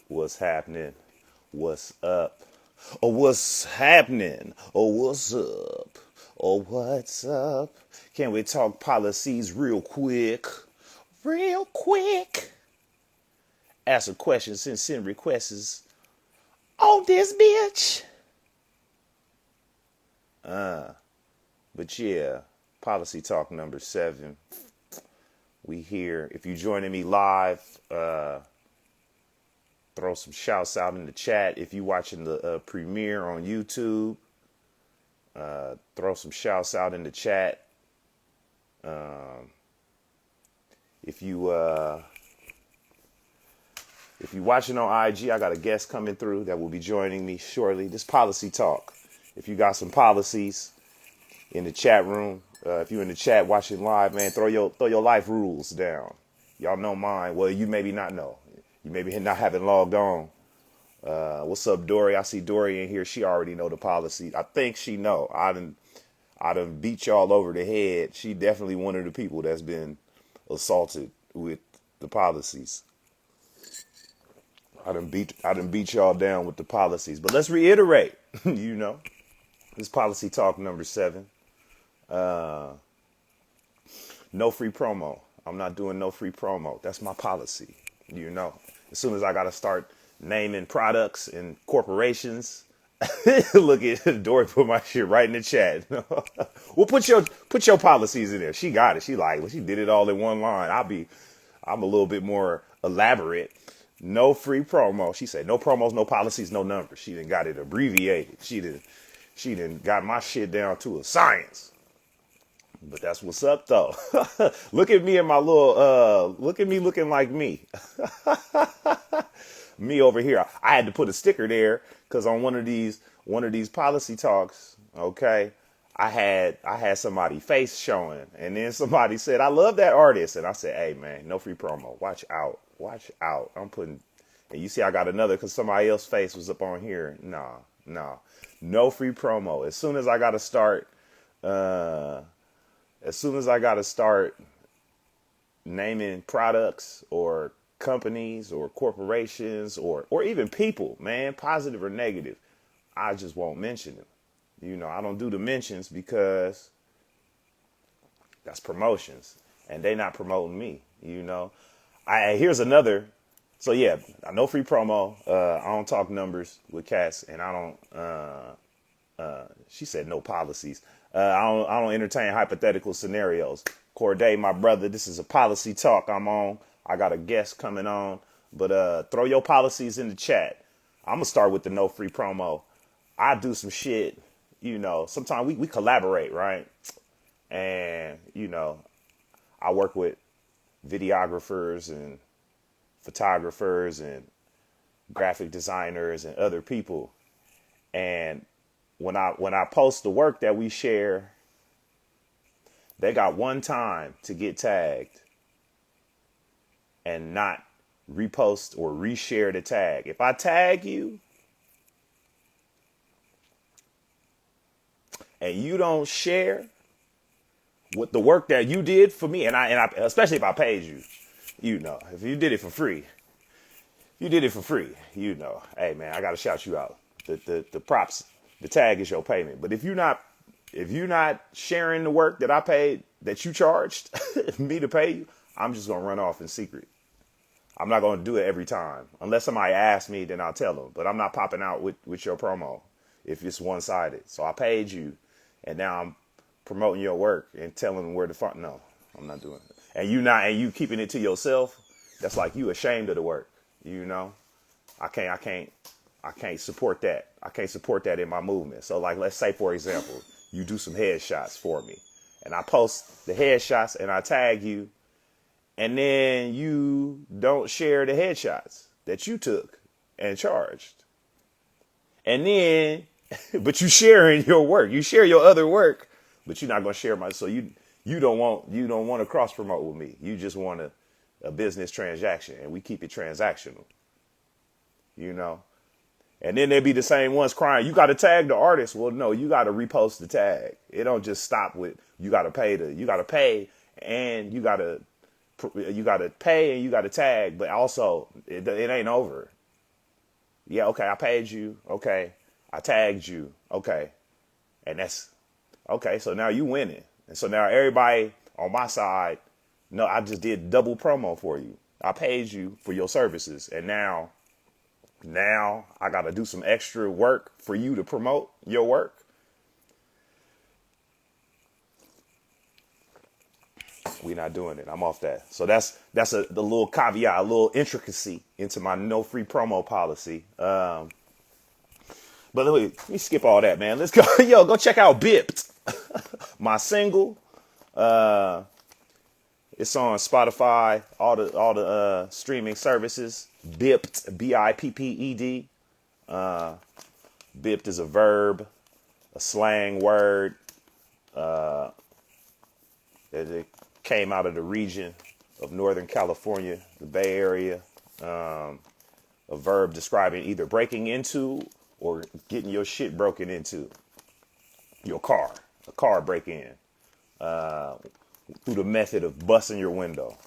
What's happening? What's up? Oh, what's happening? Oh, what's up? Oh, what's up? Can we talk policies real quick? Real quick. Ask a question, send requests on this bitch. But yeah, policy talk number 7. We here. If you joining me live, throw some shouts out in the chat. If you watching the premiere on YouTube, throw some shouts out in the chat. If you watching on IG, I got a guest coming through that will be joining me shortly. This policy talk. If you got some policies in the chat room, if you're in the chat watching live, man, throw your life rules down. Y'all know mine. Well, you maybe not know. You maybe not haven't logged on. What's up, Dory? I see Dory in here. She already know the policy. I think she know. I done beat y'all over the head. She definitely one of the people that's been assaulted with the policies. I done beat y'all down with the policies. But let's reiterate, this policy talk number 7. No free promo. I'm not doing no free promo. That's my policy. As soon as I got to start naming products and corporations, look at Dory put my shit right in the chat. Well, put your policies in there. She got it. She did it all in one line. I'm a little bit more elaborate. No free promo. She said no promos, no policies, no numbers. She done got it abbreviated. She done got my shit down to a science. But that's what's up though. Look at me and my little look at me looking like me. Me over here. I had to put a sticker there because on one of these policy talks, okay, I had somebody face showing, and then somebody said, I love that artist. And I said, hey man, no free promo. Watch out. I'm putting, and you see I got another because somebody else's face was up on here. No free promo. As soon as I gotta start naming products or companies or corporations or even people, man, positive or negative, I just won't mention them. I don't do the mentions because that's promotions and they not promoting me, Here's another. So yeah, no free promo. I don't talk numbers with cats and I don't, she said no policies. I don't entertain hypothetical scenarios. Corday, my brother, this is a policy talk I'm on. I got a guest coming on, but throw your policies in the chat. I'm gonna start with the no free promo. I do some shit, sometimes we collaborate, right? And, I work with videographers and photographers and graphic designers and other people. And when I post the work that we share, they got one time to get tagged and not repost or reshare the tag. If I tag you and you don't share with the work that you did for me, and I especially if I paid you, if you did it for free, hey man, I gotta shout you out. The props, the tag is your payment. But if you're not sharing the work that I paid, that you charged me to pay you, I'm just gonna run off in secret. I'm not gonna do it every time. Unless somebody asks me, then I'll tell them. But I'm not popping out with your promo if it's one-sided. So I paid you, and now I'm promoting your work and telling them where to find. No, I'm not doing it. And you keeping it to yourself. That's like you ashamed of the work. I can't support that. I can't support that in my movement. So like, let's say for example, you do some headshots for me, and I post the headshots and I tag you, and then you don't share the headshots that you took and charged, and then, but you sharing your work. You share your other work. But you're not gonna share my. So you don't want to cross promote with me. You just want a business transaction, and we keep it transactional. And then there be the same ones crying, you got to tag the artist. Well, no, you got to repost the tag. It don't just stop with you got to pay and you got to pay and you got to tag. But also it ain't over. Yeah, okay, I paid you. Okay, I tagged you. Okay, and that's okay. So now you winning, and so now everybody on my side, no, I just did double promo for you. I paid you for your services, and now I got to do some extra work for you to promote your work. We're not doing it. I'm off that. So that's the little caveat, a little intricacy into my no free promo policy. But let me skip all that, man. Let's go. Yo, go check out Bipped, my single. It's on Spotify, all the streaming services. Bipped, Bipped. Bipped is a verb, a slang word. It came out of the region of Northern California, the Bay Area. A verb describing either breaking into or getting your shit broken into. Your car, a car break in, through the method of busting your window.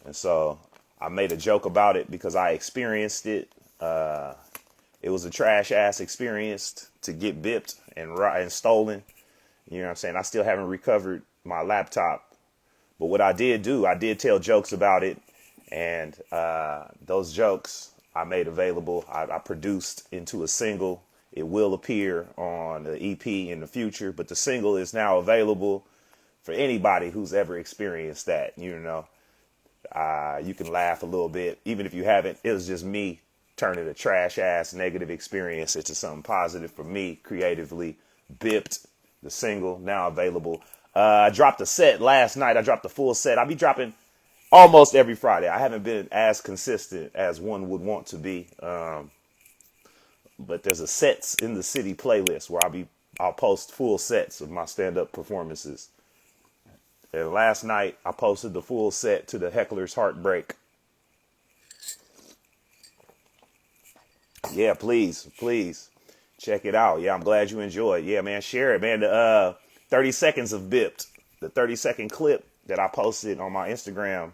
And so I made a joke about it because I experienced it. It was a trash ass experience to get bipped and stolen. You know what I'm saying? I still haven't recovered my laptop. But what I did do, I did tell jokes about it. And those jokes I made available. I produced into a single. It will appear on the EP in the future. But the single is now available for anybody who's ever experienced that. You know, you can laugh a little bit. Even if you haven't, it was just me turning a trash ass negative experience into something positive for me creatively. Bipped, the single, now available. I dropped a set last night. I dropped the full set. I'll be dropping almost every Friday. I haven't been as consistent as one would want to be. But there's a Sets in the City playlist where I'll post full sets of my stand-up performances. And last night I posted the full set to the Heckler's Heartbreak. Yeah, please check it out. Yeah, I'm glad you enjoyed. Yeah, man, share it, man. The 30 seconds of Bipped, the 30-second clip that I posted on my Instagram,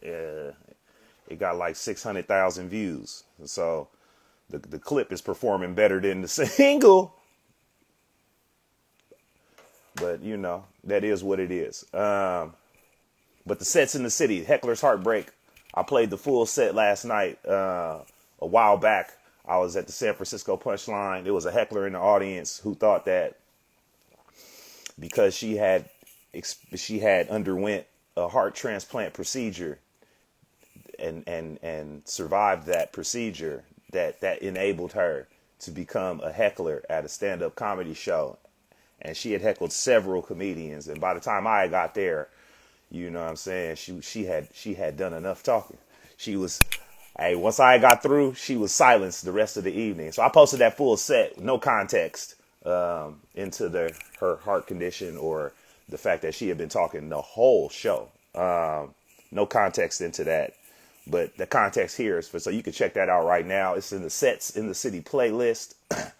it got like 600,000 views. So the clip is performing better than the single. But, you know, that is what it is. But the Sets in the City, Heckler's Heartbreak, I played the full set last night. A while back, I was at the San Francisco Punchline. There was a heckler in the audience who thought that because she had underwent a heart transplant procedure and survived that procedure, that enabled her to become a heckler at a stand-up comedy show. And she had heckled several comedians. And by the time I got there, you know what I'm saying, she had done enough talking. Once I got through, she was silenced the rest of the evening. So I posted that full set, no context, into her heart condition or the fact that she had been talking the whole show. No context into that. But the context here is so you can check that out right now. It's in the Sets in the City playlist. I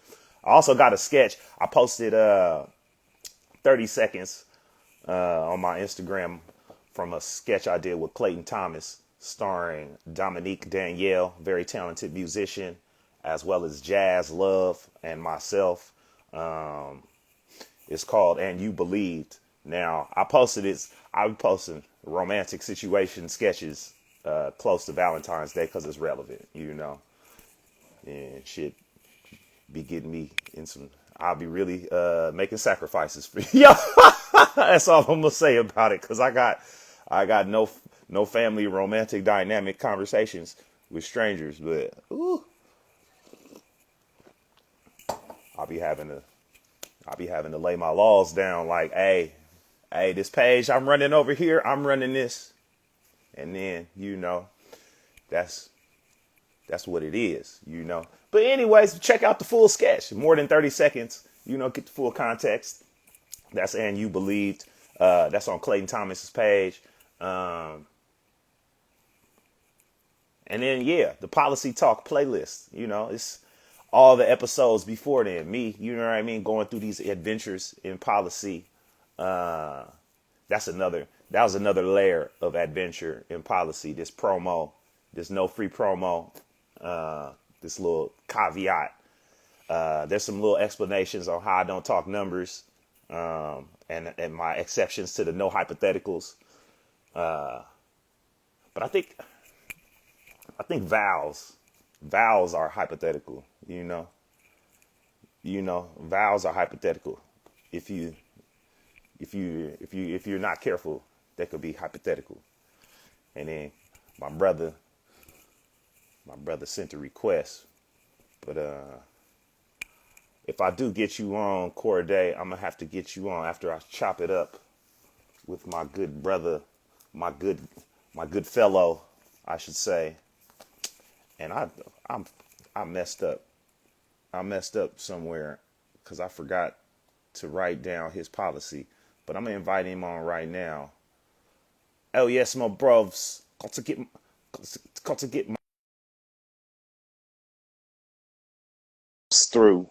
also got a sketch. I posted 30 seconds on my Instagram from a sketch I did with Clayton Thomas, starring Dominique Danielle, very talented musician, as well as Jazz Love and myself. It's called And You Believed. Now, I'll be posting romantic situation sketches close to Valentine's Day because it's relevant, you know. And shit be getting me in some... I'll be really making sacrifices for you. That's all I'm going to say about it, because I got no family romantic dynamic conversations with strangers, but ooh, I'll be having to lay my laws down like, hey, this page I'm running over here, I'm running this. And then, you know, that's what it is, you know. But anyways, check out the full sketch. More than 30 seconds, you know, get the full context. That's And You Believed. That's on Clayton Thomas's page. And then, yeah, the Policy Talk playlist, you know, it's all the episodes before then. Me, you know what I mean, going through these adventures in policy. That was another layer of adventure in policy. This no free promo, this little caveat. There's some little explanations on how I don't talk numbers, and my exceptions to the no hypotheticals. But I think vowels are hypothetical. Vowels are hypothetical. If you're not careful, they could be hypothetical. And then my brother sent a request, but if I do get you on Corday, I'm gonna have to get you on after I chop it up with my good brother, my good fellow, I should say. And I messed up. I messed up somewhere because I forgot to write down his policy. But I'm gonna invite him on right now. Oh yes, my brovs. Got to get my through.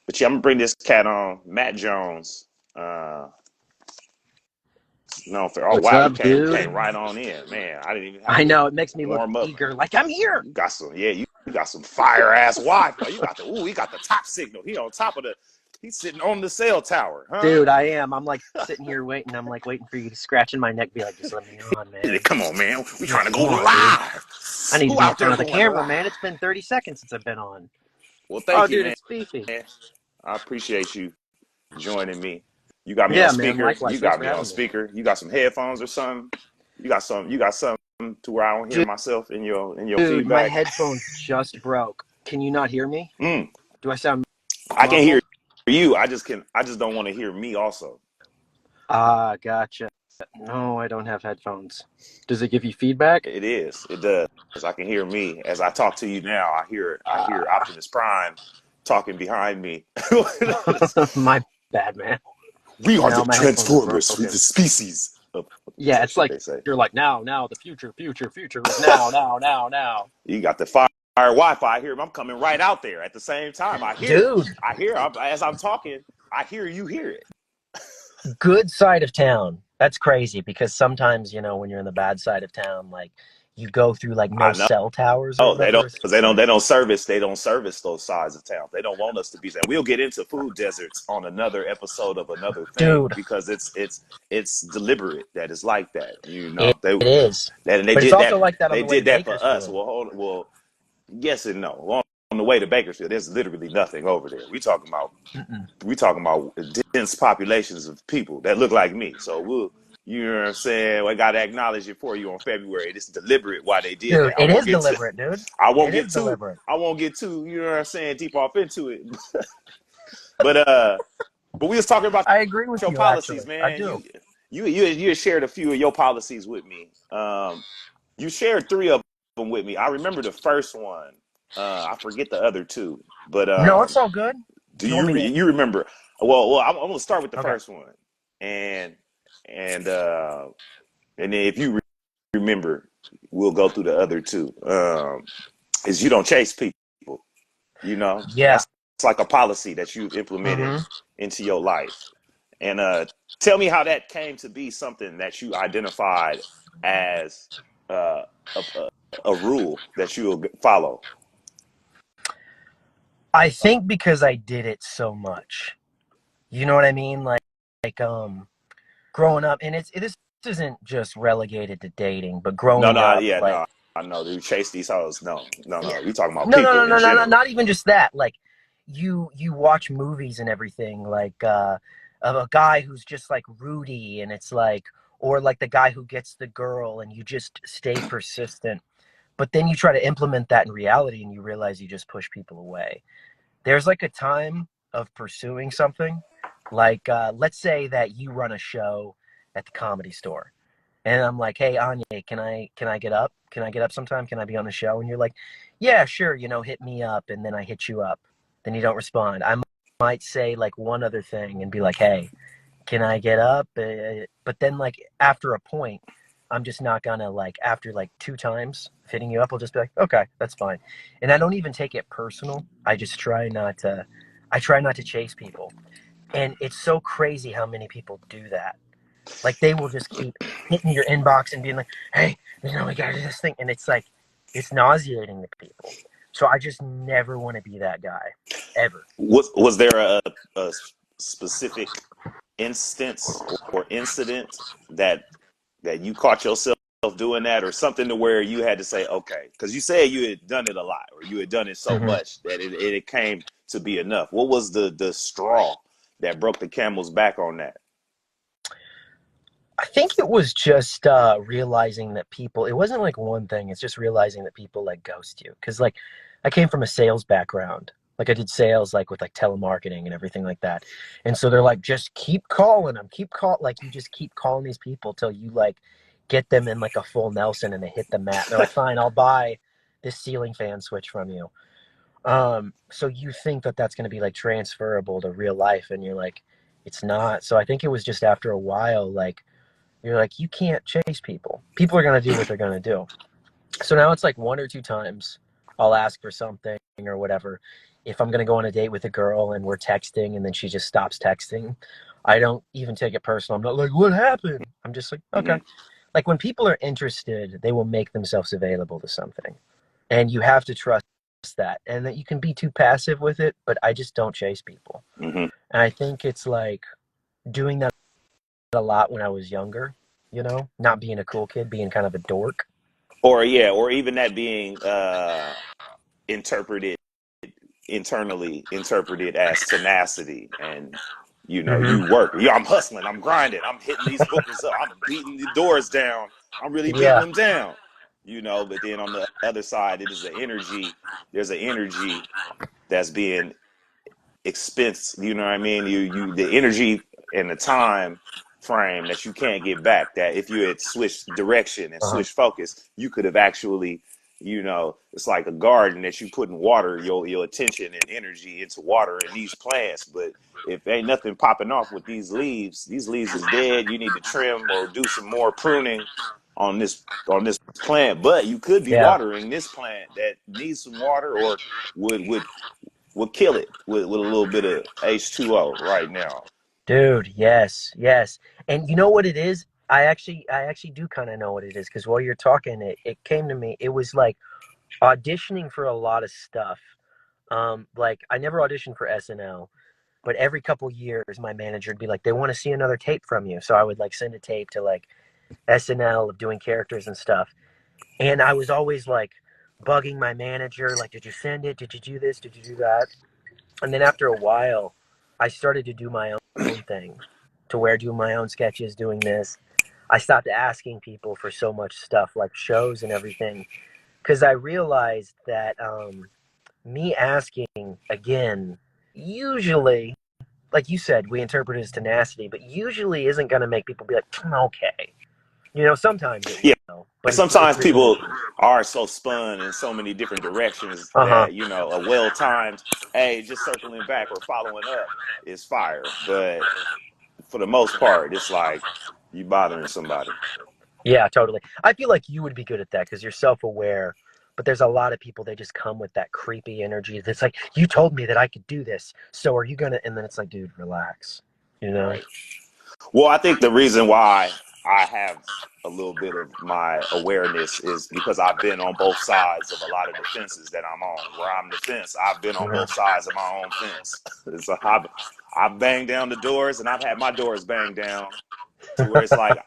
But yeah, I'm gonna bring this cat on, Matt Jones. No, for oh What's wow, he up, came dude? right on in, man. I didn't even have I to know it makes me look warm up. eager, like I'm here, You got some, yeah, you got some fire ass Wi-Fi. He got the top signal. He on top of he's sitting on the cell tower, huh? dude. I am. I'm like sitting here waiting. I'm like waiting for you to scratch in my neck, be like, just let me on, man. Come on, man. We Yeah, trying to go come on, dude. live. I need to Who be in out front there of the going camera, live? man. It's been 30 seconds since I've been on. Well, Oh, thank you, dude, man. it's Fifi. I appreciate you joining me. You got me on Yeah, man. speaker. You Likewise. Thanks got for me on having me, speaker. You got some headphones or something. You got something to where I don't hear myself in your dude. My feedback. headphones just broke. Can you not hear me? Mm, Do I sound I can hear muffled? you. I just don't want to hear me also. Ah, gotcha. No, I don't have headphones. Does it give you feedback? It is. It does. I can hear me as I talk to you now. I hear Ah, Optimus Prime talking behind me. my bad, man. We are the No, my headphones are Transformers, the broken. species of what's Yeah, that it's shit like they say? you're like now, the future is now. You got the fire Wi-Fi. I hear him. I'm coming right out there at the same time. I hear it. Dude, As I'm talking. I hear you hear it. good side of town. That's crazy because sometimes, when you're in the bad side of town, like you go through like no I know. cell towers or Oh, they whatever. don't It's because just like, they don't service those sides of town. They don't want us to be there. We'll get into food deserts on another episode of another thing dude, because it's deliberate that it's like that. it, it is. They But it's did also that like that on they the way to did that for us. Bakersfield. Well, yes and no. On the way to Bakersfield, there's literally nothing over there. Mm-mm. We talking about dense populations of people that look like me. So you know what I'm saying? Well, I gotta acknowledge it for you on February. It's deliberate why they did Dude, that. it is deliberate, dude. I won't It is get too deliberate. I won't get too, you know what I'm saying, deep off into it. But we was talking about I agree with your you, policies, actually. I man. do. You shared a few of your policies with me. You shared three of them with me. I remember the first one. I forget the other two, but No, it's all good. do You want me to? you remember? Well, I'm gonna start with the Okay. first one, and and uh, and then if you remember, we'll go through the other two. Is you don't chase people. Yeah. That's like a policy that you've implemented Mm-hmm. into your life. And tell me how that came to be something that you identified as uh, a rule that you'll follow. I think because I did it so much. You know what I mean? Like growing up, and this isn't just relegated to dating, but No, growing no, up, yeah, like no, I know. You chase these hoes. No, no, yeah, no. We talking about no, no, people no, in no, no, no, general. not even just that. Like you watch movies and everything, like of a guy who's just like Rudy, and it's like, or like the guy who gets the girl, and you just stay persistent. But then you try to implement that in reality, and you realize you just push people away. There's like a time of pursuing something, like let's say that you run a show at the Comedy Store, and I'm like, hey Anyi, can I get up, sometime, can I be on the show? And you're like, yeah, sure, hit me up. And then I hit you up, then you don't respond. I might say like one other thing and be like, hey, can I get up? But then like after a point, I'm just not gonna, like, after like two times hitting you up, I'll just be like, okay, that's fine. And I don't even take it personal. I try not to chase people. And it's so crazy how many people do that. Like they will just keep hitting your inbox and being like, hey, we gotta do this thing. And it's like, it's nauseating to people. So I just never want to be that guy, ever. Was there a specific instance or incident that you caught yourself doing that, or something to where you had to say, okay, because you said you had done it a lot, or you had done it so Hmm. much that it came to be enough? What was the straw that broke the camel's back on that? I think it was just realizing that people, it wasn't like one thing, it's just realizing that people like ghost you. Because like I came from a sales background. Like I did sales like with like telemarketing and everything like that. And so they're like, just keep calling them, like you just keep calling these people till you like get them in like a full Nelson and they hit the mat. And they're like, fine, I'll buy this ceiling fan switch from you. So you think that that's going to be like transferable to real life, and you're like, it's not. So I think it was just after a while, like, you're like, you can't chase people. People are going to do what they're going to do. So now it's like one or two times I'll ask for something or whatever. If I'm going to go on a date with a girl and we're texting and then she just stops texting, I don't even take it personal. I'm not like, what happened? I'm just like, okay. Hmm. Like when people are interested, they will make themselves available to something. And you have to trust that. And that you can be too passive with it, but I just don't chase people. Hmm. And I think it's like doing that a lot when I was younger, not being a cool kid, being kind of a dork. Or yeah, or even that being interpreted internally interpreted as tenacity, and you Hmm. work. Yeah, I'm hustling, I'm grinding, I'm hitting these bookers up, I'm beating the doors down, I'm really beating Yeah. them down. But then on the other side, it is the energy. There's an energy that's being expense. You know what I mean? The energy and the time frame that you can't get back. That if you had switched direction and Uh-huh. switched focus, you could have actually, it's like a garden that you put in water your attention and energy into watering these plants. But if ain't nothing popping off with these leaves is dead. You need to trim or do some more pruning on this plant. But you could be Yeah. watering this plant that needs some water, or would kill it with a little bit of H2O right now. Dude, yes, yes. And you know what it is? I actually do kind of know what it is because while you're talking, it came to me. It was like auditioning for a lot of stuff. Like I never auditioned for SNL, but every couple years my manager would be like, they want to see another tape from you. So I would like send a tape to like SNL of doing characters and stuff. And I was always like bugging my manager, like, did you send it? Did you do this? Did you do that? And then after a while, I started to do my own thing, to where doing my own sketches, doing this. I stopped asking people for so much stuff like shows and everything because I realized that me asking again, usually, like you said, we interpret it as tenacity, but usually isn't going to make people be like, okay. Sometimes it Yeah, will, but it's sometimes really, people are so spun in so many different directions uh huh, that a well timed, hey, just circling back or following up is fire. But for the most part, it's like you bothering somebody. yeah, totally. I feel like you would be good at that because you're self aware. But there's a lot of people, they just come with that creepy energy. That's like, you told me that I could do this. So are you going to? And then it's like, dude, relax, you know? Right. Well, I think the reason why I have a little bit of my awareness is because I've been on both sides of a lot of the fences that I'm on. Where I'm the fence, I've been on both Mhm. sides of my own fence. So I've banged down the doors, and I've had my doors banged down to where it's like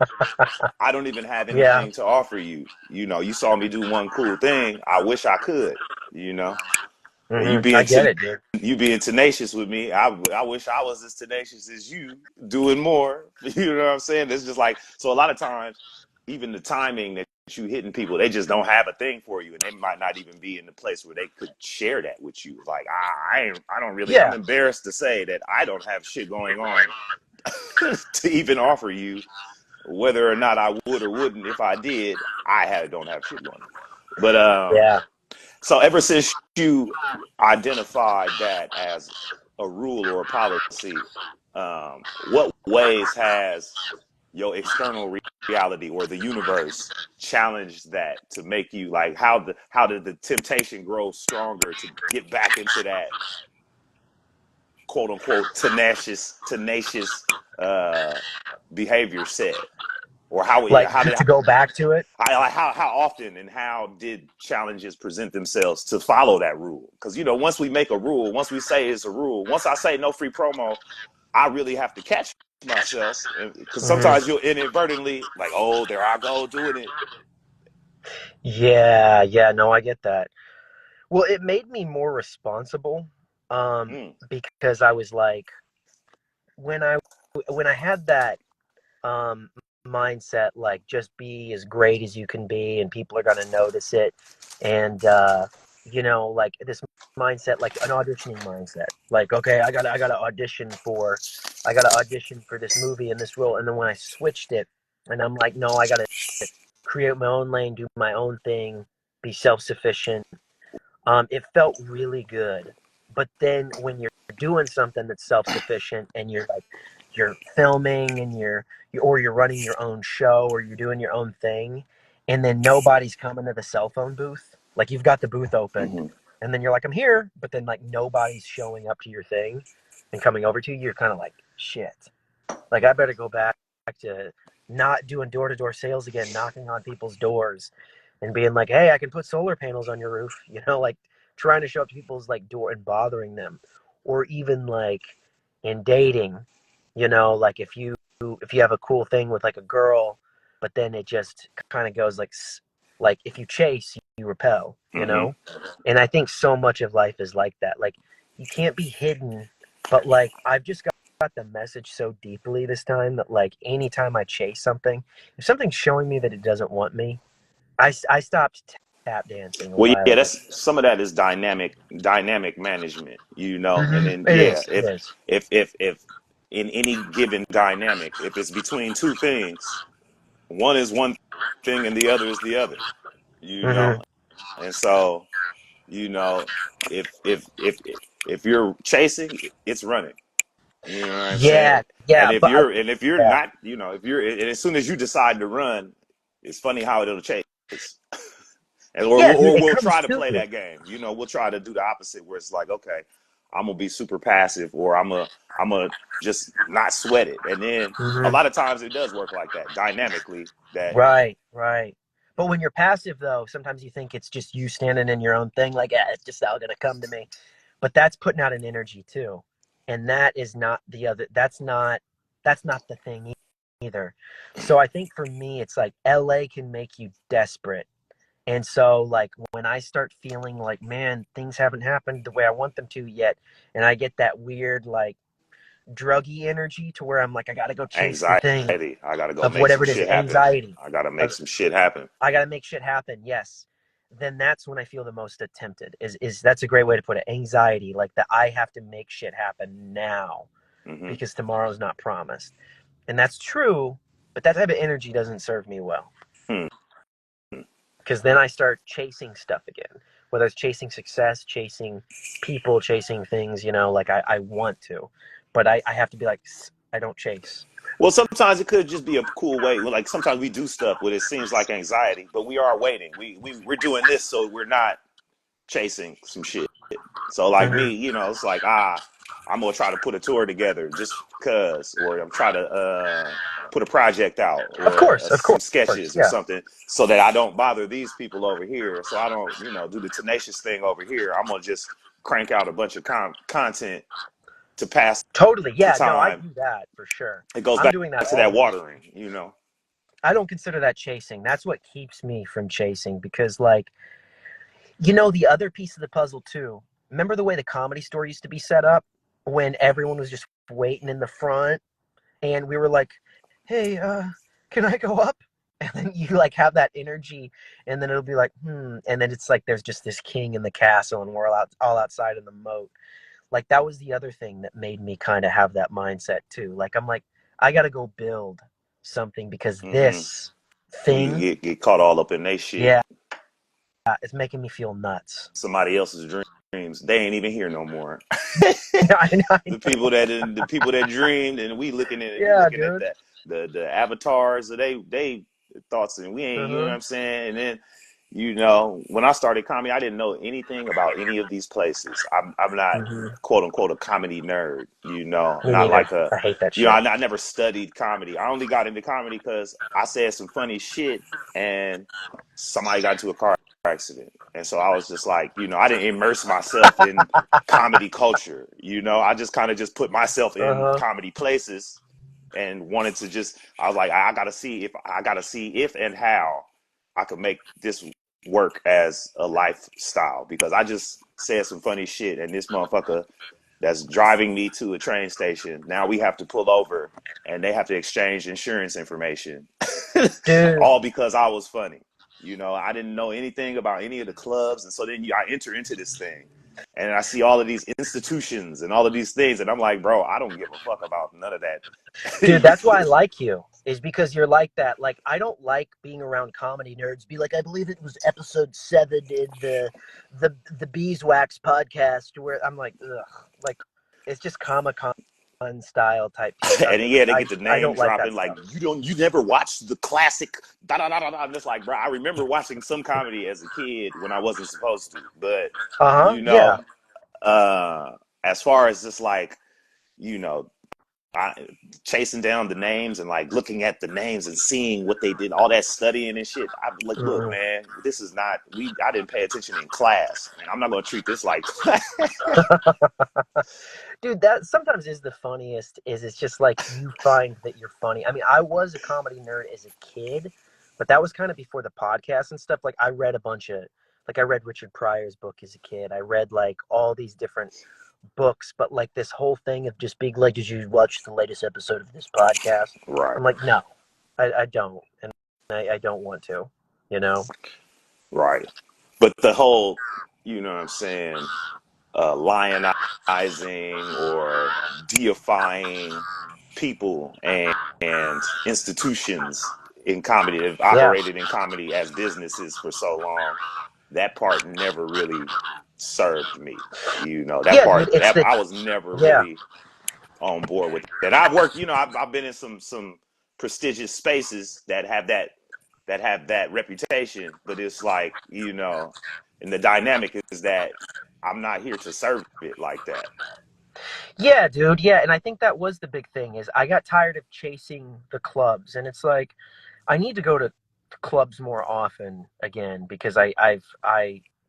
I don't even have Yeah. anything to offer you. You saw me do one cool thing. I wish I could. You know, and I get it, dude. you being tenacious with me. I wish I was as tenacious as you, doing more. You know what I'm saying? It's just like, so a lot of times, even the timing that you hitting people, they just don't have a thing for you, and they might not even be in the place where they could share that with you. Like I don't really. I'm Yeah. embarrassed to say that I don't have shit going on to even offer you. Whether or not I would or wouldn't, if I did, don't have shit going on. But Yeah. so ever since you identified that as a rule or a policy, what ways has your external reality or the universe challenged that to make you like how did the temptation grow stronger to get back into that quote unquote tenacious uh, behavior set? or how we, Like how did to go back to it. how often and how did challenges present themselves to follow that rule? Because once we make a rule, once we say it's a rule, once I say no free promo, I really have to catch myself, because sometimes Hmm. you'll inadvertently like, oh, there I go doing it. Yeah, yeah, no, I get that. Well, it made me more responsible, Mm, because I was like, when I when I had that um mindset, like just be as great as you can be and people are gonna notice it, and like this mindset, like an auditioning mindset, like, okay, I gotta audition for this movie and this role, and then when I switched it and I'm like, no, I gotta create my own lane, do my own thing, be self-sufficient. It felt really good. But then when you're doing something that's self-sufficient and you're filming and or you're running your own show or you're doing your own thing, and then nobody's coming to the cell phone booth, like you've got the booth open, mm-hmm, and then you're like, I'm here, but then like nobody's showing up to your thing and coming over to you, you're kind of like, shit. Like I better go back to not doing door to door sales again, knocking on people's doors and being like, "Hey, I can put solar panels on your roof." Like trying to show up to people's like door and bothering them, or even like in dating, like if you have a cool thing with like a girl, but then it just kind of goes like if you chase, you repel, mm-hmm. and I think so much of life is like that. Like you can't be hidden, but like I've just got the message so deeply this time that like anytime I chase something, if something's showing me that it doesn't want me, I stopped tap dancing a Well, while yeah, ago. that's some of that is dynamic management, and then It yeah, is. It is. if in any given dynamic, if it's between two things, one is one thing and the other is the other, you know, Hmm. and so you know if you're chasing, it's running. You know what I'm saying? Yeah. Yeah. And if you're Yeah. not, if you're, and as soon as you decide to run, it's funny how it'll chase. And Yeah, dude. or It we'll comes try to to play you. that game. We'll try to do the opposite where it's like, okay, I'm gonna be super passive, or I'm gonna just not sweat it. And then a Hmm. lot of times it does work like that dynamically. That Right. Right. But when you're passive, though, sometimes you think it's just you standing in your own thing, like, yeah, it's just all gonna come to me. But that's putting out an energy too, and that is not the other. That's not the thing either. So I think for me, it's like LA can make you desperate. And so, like, when I start feeling like, man, things haven't happened the way I want them to yet, and I get that weird, like, druggy energy to where I'm like, I gotta go chase the thing anxiety, I gotta go of make some whatever it is, shit happen. anxiety I gotta make of some shit happen. I gotta make shit happen. Yes, then that's when I feel the most tempted. Is that's a great way to put it? Anxiety, like that I have to make shit happen now Hmm. because tomorrow's not promised, and that's true. But that type of energy doesn't serve me well. Hmm. Because then I start chasing stuff again, whether it's chasing success, chasing people, chasing things, like I want to, but I have to be like, I don't chase. Well, sometimes it could just be a cool way. Like sometimes we do stuff where it seems like anxiety, but we are waiting. We're doing this so we're not chasing some shit. So like me, Hmm. it's like I'm gonna try to put a tour together just cause, or I'm trying to put a project out, Of or course, of some course, sketches or yeah, something, so that I don't bother these people over here. So I don't, do the tenacious thing over here. I'm gonna just crank out a bunch of content to pass totally, the yeah. No, I time. do that for sure. It goes I'm back doing that to that always. watering. I don't consider that chasing. That's what keeps me from chasing because, like, the other piece of the puzzle too. Remember the way the Comedy Store used to be set up when everyone was just waiting in the front and we were like, "Hey, can I go up?" And then you like have that energy, and then it'll be like, and then it's like there's just this king in the castle, and we're all outside in the moat. Like that was the other thing that made me kind of have that mindset too. Like I'm like, I got to go build something because Hmm. this You thing, get caught all up in they shit. yeah, it's making me feel nuts. Somebody else's dreams. They ain't even here no more. I the know. people that dreamed, and we Yeah, looking at dude. the avatars of they thoughts, and we ain't, you know what Uh-huh. I'm saying? And then You know, when I started comedy, I didn't know anything about any of these places. I'm not Hmm. quote unquote a comedy nerd. You know, Me not neither. like a, I hate that you know, shit. I never studied comedy. I only got into comedy because I said some funny shit and somebody got into a car accident, and so I was just like, you know, I didn't immerse myself in comedy culture. You know, I just kind of just put myself in Uh-huh. comedy places and wanted to just. I was like, I gotta see if and how I could make this work as a lifestyle because I just said some funny shit and this motherfucker that's driving me to a train station. Now we have to pull over and they have to exchange insurance information. Dude, All because I was funny. You know, I didn't know anything about any of the clubs. And so then I enter into this thing and I see all of these institutions and all of these things. And I'm like, bro, I don't give a fuck about none of dude, that's why I that. like you, is because you're like that. Like, I don't like being around comedy nerds. Be like, I believe it was episode 7 in the Beeswax podcast, where I'm like, ugh, like it's just Comic Con style type people. And then, yeah, they get the I name don't like dropping that like stuff. you never watched the classic da da da da da. I'm just like, bro, I remember watching some comedy as a kid when I wasn't supposed to, but Uh huh. you Yeah. know, as far as just like you know, I, chasing down the names and like looking at the names and seeing what they did, all that studying and shit. I'm like, look, Mm-mm. man, this is not we. I didn't pay attention in class, and I'm not gonna treat this like class. Dude, that sometimes is the funniest. Is it's just like you find that you're funny. I mean, I was a comedy nerd as a kid, but that was kind of before the podcast and stuff. Like, I read a bunch of, like, I read Richard Pryor's book as a kid. I read like all these different books, but like this whole thing of just being like, "Did you watch the latest episode of this podcast?" Right, I'm like, no, I don't, and I don't want to. You know? right. But the whole, you know what I'm saying, lionizing or deifying people and institutions in comedy that have Yeah, operated in comedy as businesses for so long. That part never really served me. You know, that yeah, dude. part It's that the I was never yeah. really on board with. And I've worked, you know, I've been in some prestigious spaces that have that reputation, but it's like, you know, and the dynamic is that I'm not here to serve it like that. Yeah, dude. Yeah, and I think that was the big thing is I got tired of chasing the clubs, and it's like I need to go to clubs more often again because I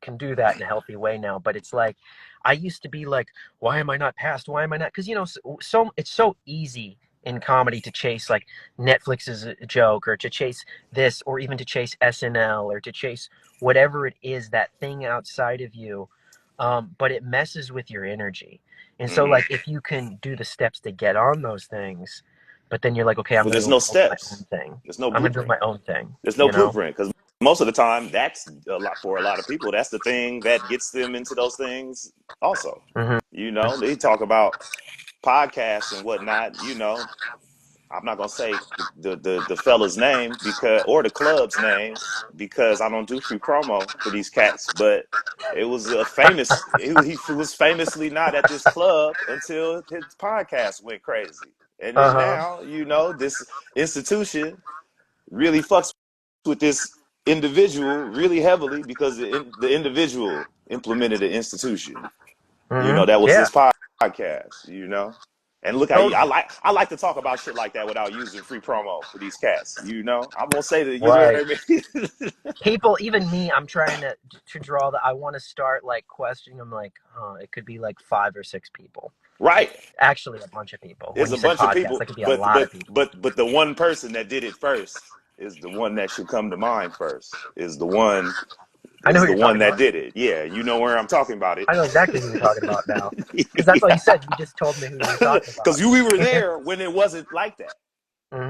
can do that in a healthy way now. But it's like I used to be like, why am I not passed? Why am I not? Because so it's so easy in comedy to chase like Netflix's a joke or to chase this or even to chase SNL or to chase whatever it is that thing outside of you. But it messes with your energy. And so, Mm-hmm. like, if you can do the steps to get on those things, but then you're like, okay, I'm Well, going to there's go no build my own steps. thing. There's no I'm going to build blueprint. my own thing, There's no you know? blueprint because most of the time that's a lot for a lot of people. That's the thing that gets them into those things. Also, Hmm. you know, they talk about podcasts and whatnot. You know, I'm not gonna say the fella's name because or the club's name because I don't do free promo for these cats. But it was a famous. He was famously not at this club until his podcast went crazy, and Uh then huh. now you know this institution really fucks with this individual really heavily because the individual implemented the institution. You know, Hmm. that was Yeah, this podcast, you know? And look, totally. I like to talk about shit like that without using free promo for these cats. You know, I won't say that. You know what Right. I mean? People, even me, I'm trying to draw that. I want to start like questioning them, like, it could be like 5 or 6 people. Right. Actually, a bunch of people. When It's you a said bunch of podcast, people, that could be a lot of people. but the one person that did it first is the one that should come to mind first. I know Is who the you're one talking that about. did it. Yeah, you know where I'm talking about it. I know exactly who you're talking about now. Because that's all you Yeah. said. You just told me who you were talking about. Because we were there when it wasn't like that.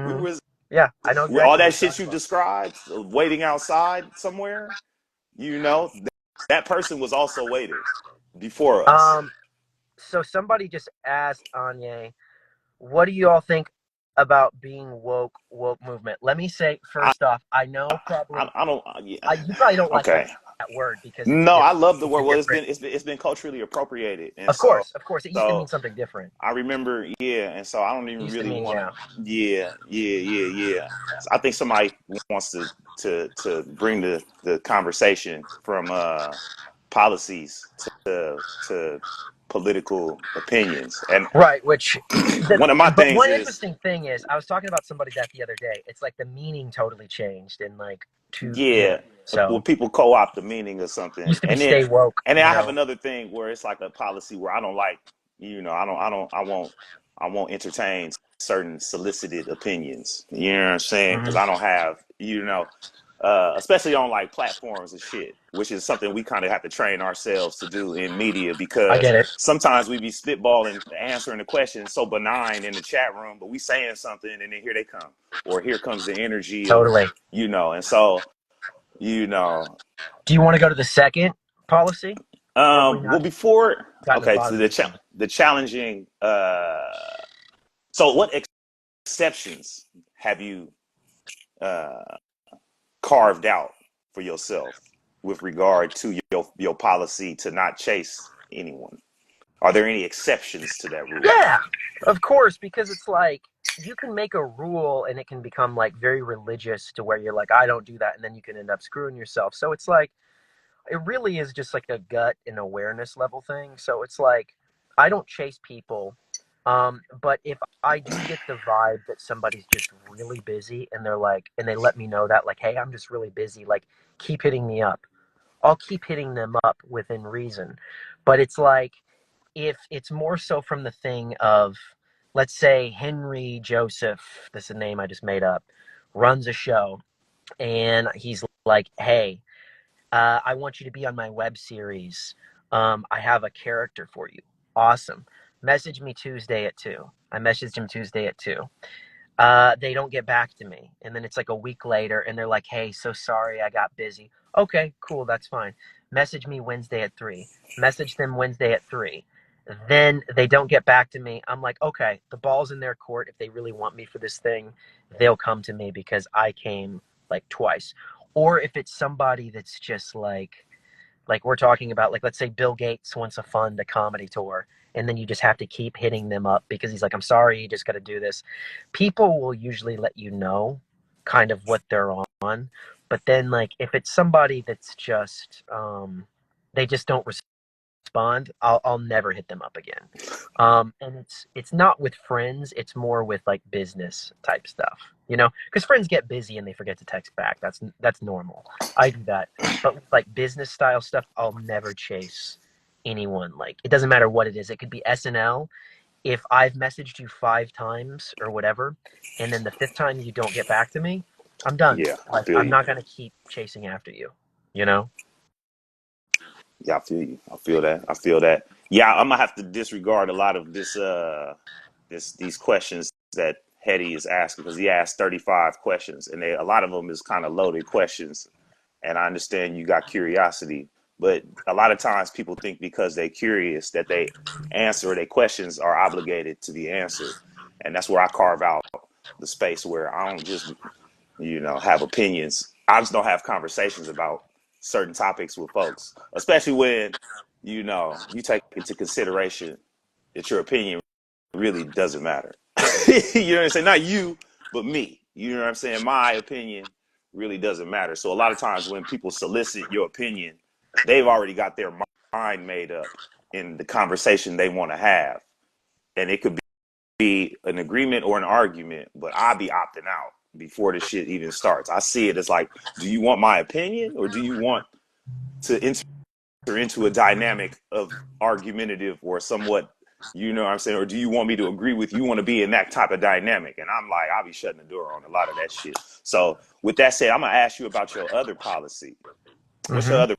We Hmm. was Yeah, I know all exactly who that you're shit talking you about. described, waiting outside somewhere. You know, that person was also waiting before us. Um, so somebody just asked Anye, what do you all think about being woke movement? Let me say I first off, I know probably I don't. Yeah. you probably don't like Okay. that. word because it's No, I different. love the It's a word. Well, different. it's been culturally appropriated, and Of course, it used to so mean something different. I remember, yeah, and so I don't It even used to really mean want to. yeah. Yeah. So I think somebody wants to bring the conversation from policies to political opinions, and Right, which one of my but things one is, interesting thing is I was talking about somebody that the other day. It's like the meaning totally changed in like two, yeah, well, so people co-opt the meaning of something, used to be stay woke, and then I have another thing where it's like a policy where I don't like, I won't entertain certain solicited opinions. You know what I'm saying? Because I Mhm. don't have, especially on like platforms and shit, which is something we kind of have to train ourselves to do in media, I because get it. sometimes we be spitballing, answering the question so benign in the chat room, but we saying something and then here they come, or here comes the energy of, Totally. and so, you know, Do you want to go to the second policy, or have we well, not before, gotten to the okay, bottom so of this one? the challenging, so what exceptions have you uh, carved out for yourself with regard to your policy to not chase anyone? Are there any exceptions to that rule? Yeah, of course, because it's like you can make a rule and it can become like very religious to where you're like, I don't do that, and then you can end up screwing yourself. So it's like it really is just like a gut and awareness level thing. So it's like I don't chase people, but if I do get the vibe that somebody's just really busy and they're like, and they let me know that like, hey, I'm just really busy, like keep hitting me up. I'll keep hitting them up within reason. But it's like if it's more so from the thing of, let's say Henry Joseph, this is a name I just made up, runs a show and he's like, hey, I want you to be on my web series. I have a character for you. Awesome. Message me Tuesday at 2. I messaged him Tuesday at 2. They don't get back to me. And then it's like a week later and they're like, hey, so sorry, I got busy. Okay, cool, that's fine. Message me Wednesday at 3. Message them Wednesday at 3. Then they don't get back to me. I'm like, okay, the ball's in their court. If they really want me for this thing, they'll come to me because I came like twice. Or if it's somebody that's just like we're talking about, like let's say Bill Gates wants to fund a comedy tour and then you just have to keep hitting them up because he's like, I'm sorry, you just got to do this. People will usually let you know kind of what they're on, but then like if it's somebody that's just they just don't respond, I'll never hit them up again. And it's not with friends, it's more with like business type stuff, because friends get busy and they forget to text back. That's normal. I do that, but with like business style stuff, I'll never chase anyone. Like it doesn't matter what it is. It could be SNL. If I've messaged you 5 times or whatever, and then the fifth time you don't get back to me, I'm done. Yeah, I Like feel I'm you. not gonna keep chasing after you. You know? Yeah, I feel you. I feel that. I feel that. Yeah, I'm gonna have to disregard a lot of these questions that Hetty is asking, because he asked 35 questions, and a lot of them is kind of loaded questions. And I understand you got curiosity, but a lot of times people think because they're curious that they answer their questions are obligated to be answered, and that's where I carve out the space where I don't just have opinions. I just don't have conversations about certain topics with folks, especially when you take into consideration that your opinion really doesn't matter. You know what I'm saying? Not you, but me. You know what I'm saying? My opinion really doesn't matter. So a lot of times when people solicit your opinion, they've already got their mind made up in the conversation they want to have, and it could be an agreement or an argument, but I'll be opting out before the shit even starts. I see it as like, do you want my opinion, or do you want to enter into a dynamic of argumentative or somewhat, what I'm saying, or do you want me to agree with you? Want to be in that type of dynamic? And I'm like, I'll be shutting the door on a lot of that shit. So with that said, I'm gonna ask you about your other policy. What's your Mm-hmm. other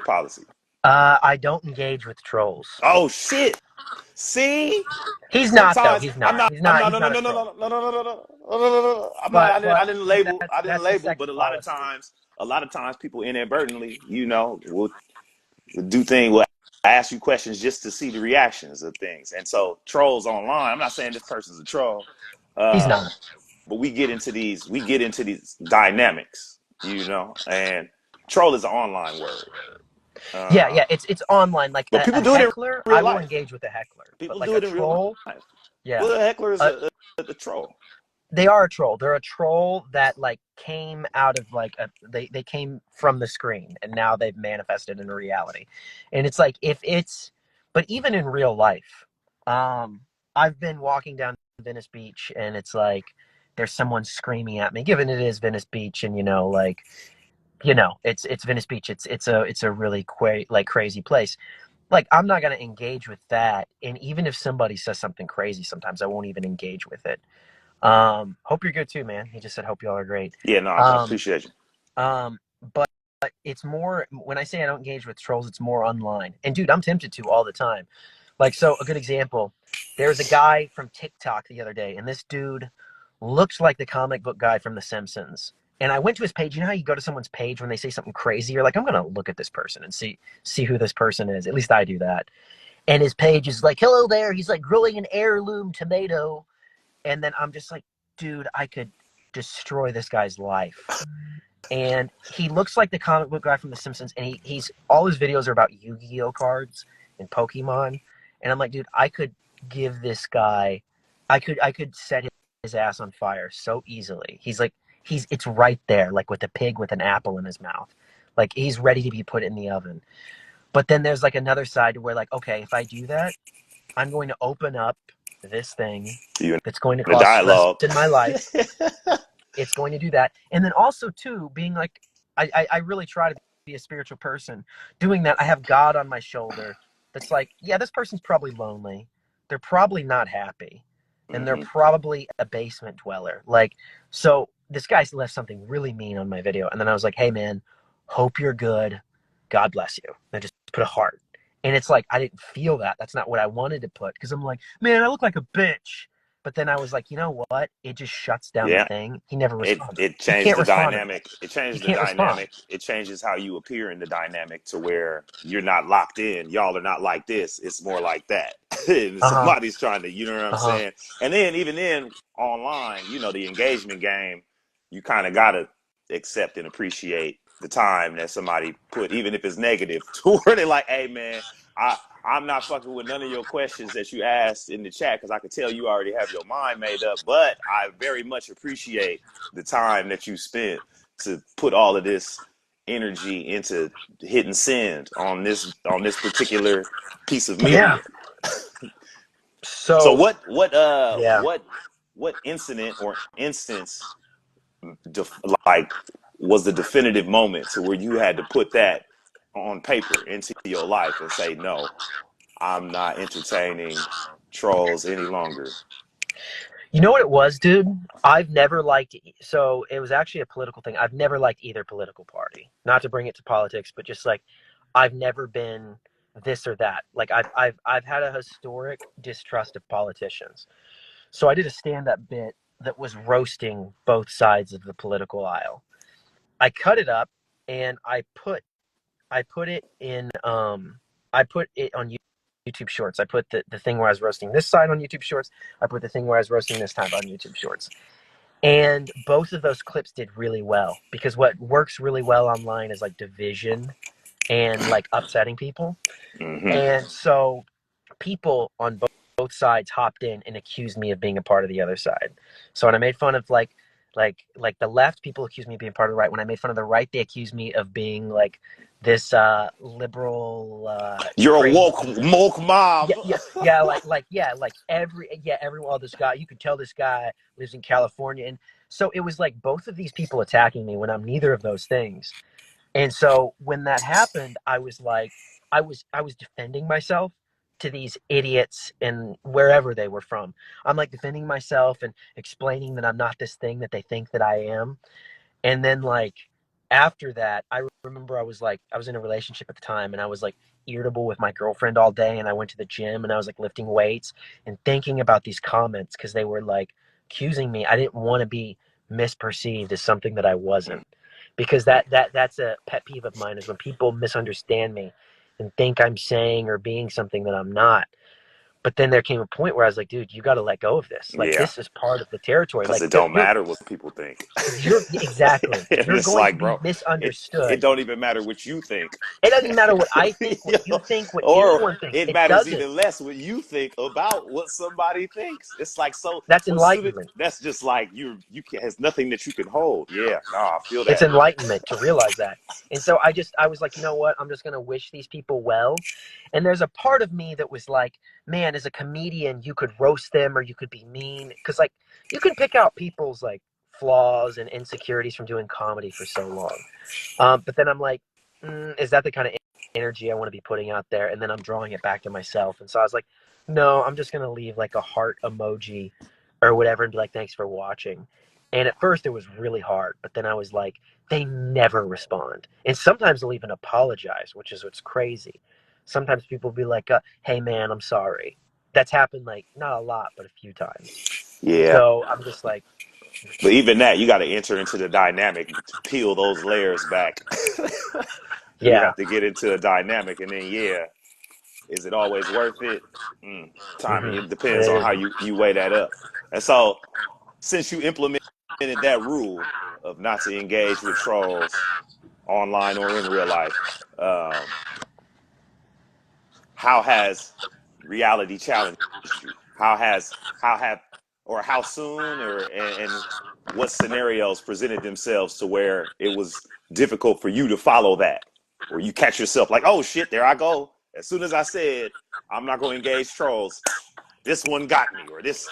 policy? I don't engage with trolls. Oh shit. See, He's not though. sometimes He's I'm not. not. He's I'm not. not. He's No. No. not a No. No. troll. No. No. No. No. No. No. No. I'm not. But but I didn't but label. I didn't that's the label. But second a lot of policy. times, people inadvertently, will do things. Will ask you questions just to see the reactions of things. And so trolls online. I'm not saying this person's a troll, He's uh, not. but we get into these. We get into these dynamics. And troll is an online word. Yeah, Uh, yeah, it's online. Like but a people do it in heckler, real I will life. engage with a heckler, but People like do a it in real troll, life. yeah. Well, a heckler is Uh, a troll. they are a troll. They're a troll that like came out of like they came from the screen and now they've manifested in reality. And it's like if it's but even in real life, um I've been walking down Venice Beach and it's like there's someone screaming at me, given it is Venice Beach and like it's Venice Beach. It's a really like crazy place. Like I'm not gonna engage with that. And even if somebody says something crazy, sometimes I won't even engage with it. Hope you're good too, man. He just said, hope y'all are great. Yeah, no, I Um, appreciate you. but it's more when I say I don't engage with trolls, it's more online. And dude, I'm tempted to all the time. Like, so a good example, there's a guy from TikTok the other day, and this dude looks like the comic book guy from The Simpsons. And I went to his page. You know how you go to someone's page when they say something crazy? You're like, I'm gonna look at this person and see who this person is. At least I do that. And his page is like, hello there. He's like growing an heirloom tomato. And then I'm just like, dude, I could destroy this guy's life. And he looks like the comic book guy from The Simpsons, and he's all his videos are about Yu-Gi-Oh cards and Pokemon. And I'm like, dude, I could give this guy, I could set his ass on fire so easily. He's like, it's right there, like with a pig with an apple in his mouth, like he's ready to be put in the oven. But then there's like another side where like, okay, if I do that, I'm going to open up this thing You in that's going to the cause stress dialogue. in my life. It's going to do that. And then also too, being like, I really try to be a spiritual person. Doing that, I have God on my shoulder. That's like, yeah, this person's probably lonely. They're probably not happy, and they're Hmm. probably a basement dweller. Like, so this guy left something really mean on my video, and then I was like, hey man, hope you're good. God bless you. And I just put a heart. And it's like I didn't feel that. That's not what I wanted to put because I'm like, man, I look like a bitch. But then I was like, you know what? It just shuts down the Yeah, thing. He never responds. it He changed can't the respond to that. dynamic. It He changed the can't respond. dynamic. It changes how you appear in the dynamic to where you're not locked in. Y'all are not like this. It's more like that. And Uh huh. somebody's trying to, you know what I'm Uh huh. saying? And then even then online, the engagement game, you kind of gotta accept and appreciate the time that somebody put, even if it's negative, to where they're like, hey man, I I'm not fucking with none of your questions that you asked in the chat because I could tell you already have your mind made up. But I very much appreciate the time that you spent to put all of this energy into hitting send on this particular piece of Yeah. media. So So yeah. what incident or instance like was the definitive moment to where you had to put that on paper into your life and say no, I'm not entertaining trolls any longer. You know what it was, dude? I've never liked. So it was actually a political thing. I've never liked either political party. Not to bring it to politics, but just like I've never been this or that. Like I've had a historic distrust of politicians. So I did a stand-up bit that was roasting both sides of the political aisle. I cut it up and I put it in I put it on YouTube Shorts. I put the thing where I was roasting this side on YouTube Shorts. I put the thing where I was roasting this time on YouTube Shorts. And both of those clips did really well because what works really well online is like division and like upsetting people. Hmm. And so people on both sides hopped in and accused me of being a part of the other side. So when I made fun of like the left, people accused me of being part of the right. When I made fun of the right, they accused me of being like this liberal You're a crazy. woke mob. Yeah, like everyone. Oh, this guy, you could tell this guy lives in California, and so it was like both of these people attacking me when I'm neither of those things. And so when that happened, I was like, I was defending myself to these idiots and wherever they were from. I'm like defending myself and explaining that I'm not this thing that they think that I am. And then like after that, I remember I was in a relationship at the time and I was like irritable with my girlfriend all day and I went to the gym and I was like lifting weights and thinking about these comments because they were like accusing me. I didn't want to be misperceived as something that I wasn't. Because that's a pet peeve of mine is when people misunderstand me and think I'm saying or being something that I'm not. But then there came a point where I was like, dude, you got to let go of this. Like, Yeah, this is part of the territory. because Like, it don't matter what people think. you're exactly, And you're it's going to like, be bro, it misunderstood. don't even matter what you think. It doesn't matter what I think, what You you know? think, what Or anyone thinks. it It matters doesn't. even less what you think about what somebody thinks. It's like, so That's what soon enlightenment. that's just like you can has nothing that you can hold. Yeah, no, I feel It's that. enlightenment to realize that. And so I was like, you know what? I'm just going to wish these people well. And there's a part of me that was like, man, as a comedian, you could roast them or you could be mean. Cause like you can pick out people's like flaws and insecurities from doing comedy for so long. But then I'm like, is that the kind of energy I want to be putting out there? And then I'm drawing it back to myself. And so I was like, no, I'm just going to leave like a heart emoji or whatever and be like, thanks for watching. And at first it was really hard, but then I was like, they never respond. And sometimes they'll even apologize, which is what's crazy. Sometimes people will be like, hey man, I'm sorry. That's happened like not a lot, but a few times. Yeah. So I'm just like, But even that, you got to enter into the dynamic, peel those layers back. You yeah, have to get into a dynamic, and then yeah, is it always worth it? Timing. hmm It depends it on how is. you weigh that up. And so, since you implemented that rule of not to engage with trolls online or in real life, um, how has reality challenged you? How have or how soon and what scenarios presented themselves to where it was difficult for you to follow that, or you catch yourself like, oh shit, there I go. As soon as I said I'm not going to engage trolls, this one got me, or this.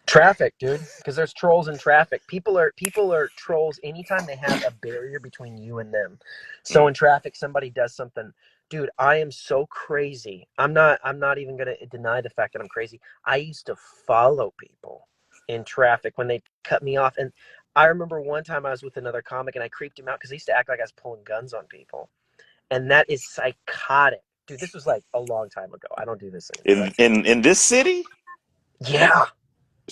Traffic, dude, because there's trolls in traffic. People are trolls anytime they have a barrier between you and them. So Mm, in traffic, somebody does something, dude. I am so crazy. I'm not even gonna deny the fact that I'm crazy. I used to follow people in traffic when they cut me off, and I remember one time I was with another comic and I creeped him out because he used to act like I was pulling guns on people, and that is psychotic, dude. This was like a long time ago. I don't do this anymore. in Like, in this city, yeah,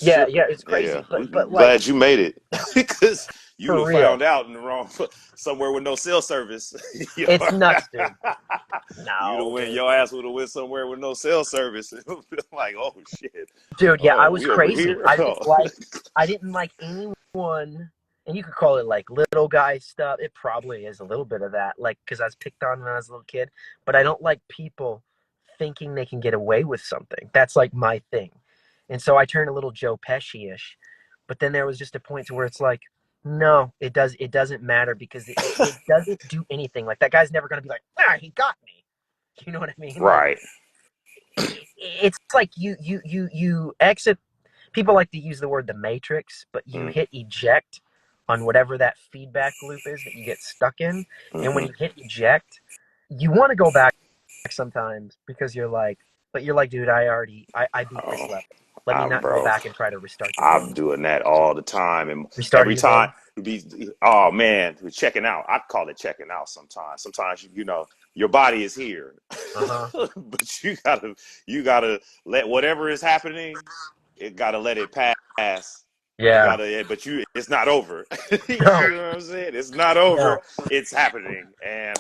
yeah, sure, yeah. It's yeah. crazy, but like Glad you made it because you would for have real. found out in the wrong somewhere with no cell service. You It's nuts, dude. you'd have No, went, dude. your ass would have went somewhere with no cell service. It would be like, oh shit, Dude, yeah, I oh was we over crazy. here. Oh. I didn't like anyone, and you could call it like little guy stuff. It probably is a little bit of that, like because I was picked on when I was a little kid. But I don't like people thinking they can get away with something. That's like my thing. And so I turned a little Joe Pesci-ish. But then there was just a point to where it's like, no, it doesn't matter because it doesn't do anything. Like that guy's never gonna be like, he got me. You know what I mean? Like Right. it's like you exit. People like to use the word the matrix, but you Mm, hit eject on whatever that feedback loop is that you get stuck in. And when hmm. you hit eject, you want to go back sometimes because you're like, dude, I beat this Oh, level. Let me not go bro. back and try to restart the I'm game. doing that all the time, and Restarting every the time game. be, oh man, checking out. I call it checking out sometimes. Sometimes you know your body is here, Uh huh. but you gotta let whatever is happening. It gotta let it pass. You Yeah. gotta, but it's not over. No. You know what I'm saying? It's not No. over. It's happening, and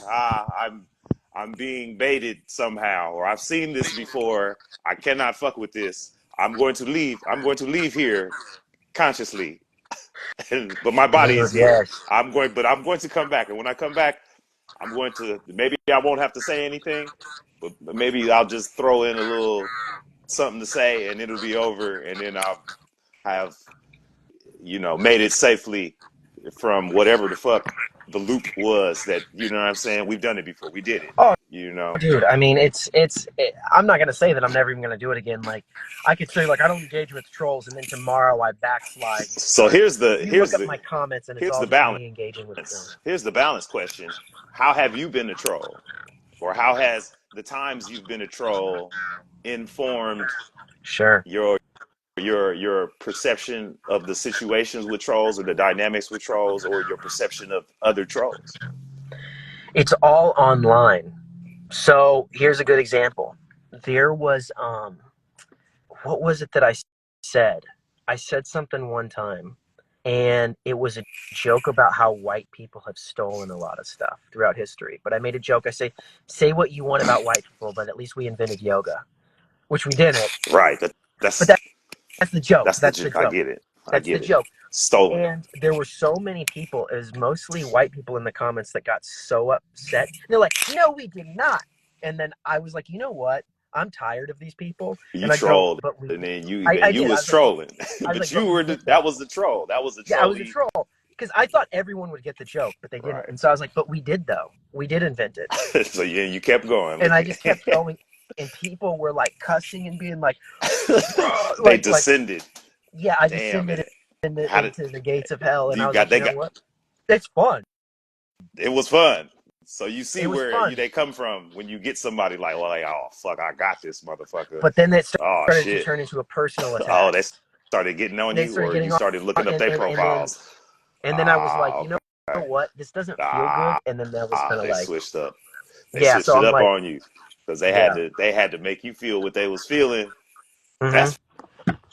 I'm being baited somehow, or I've seen this before. I cannot fuck with this. I'm going to leave. I'm going to leave here consciously, but my body is Dude, here. yes. I'm going to come back, and when I come back, I'm going to. Maybe I won't have to say anything, but maybe I'll just throw in a little something to say, and it'll be over, and then I'll have made it safely from whatever the fuck the loop was that what I'm saying. We've done it before. We did it. Oh, You know. dude, I mean, I'm not gonna say that I'm never even gonna do it again. Like, I could say like I don't engage with trolls, and then tomorrow I backslide and So start. here's the You look here's up the my comments, and it's here's all the just balance. me engaging with trolls. Here's the balance question. How have you been a troll? Or how has the times you've been a troll informed Sure, your perception of the situations with trolls, or the dynamics with trolls, or your perception of other trolls? it's all online. So here's a good example. There was what was it that I said? I said something one time, and it was a joke about how white people have stolen a lot of stuff throughout history. But I made a joke. I say what you want about white people, but at least we invented yoga. which we didn't. Right. But that's the joke. That's That's the I joke. get it. I That's the get it. joke. Stolen. And there were so many people, it was mostly white people in the comments that got so upset. They're like, no, we did not. And then I was like, you know what? I'm tired of these people. You And I go, trolled, but we and did. then I you did. was trolling, I was but like, you but we were did that though. was the troll. That was the Yeah, I was a trolly. troll. Because I thought everyone would get the joke, but they didn't. Right. And so I was like, but we did though. We did invent it. So yeah, you kept going. And Look I just kept at going. And people were like cussing and being like, they like, descended. yeah, I Damn descended it. How did into the gates of hell. And I you was got like, you they know got what? It's fun. it was fun. So you see It was where fun. they come from when you get somebody like, well, like, oh fuck, I got this motherfucker. But then it Oh started to shit. turn into a personal Oh, attack. they started getting on They you, started or you getting on, started looking up and their and and then profiles. and then I was like, Ah, you know okay. what? This doesn't feel good. Ah, And then that was kind of they like, switched up. They yeah. switched So it I'm up like, on you because yeah. they had to make you feel what they was feeling. Hmm. That's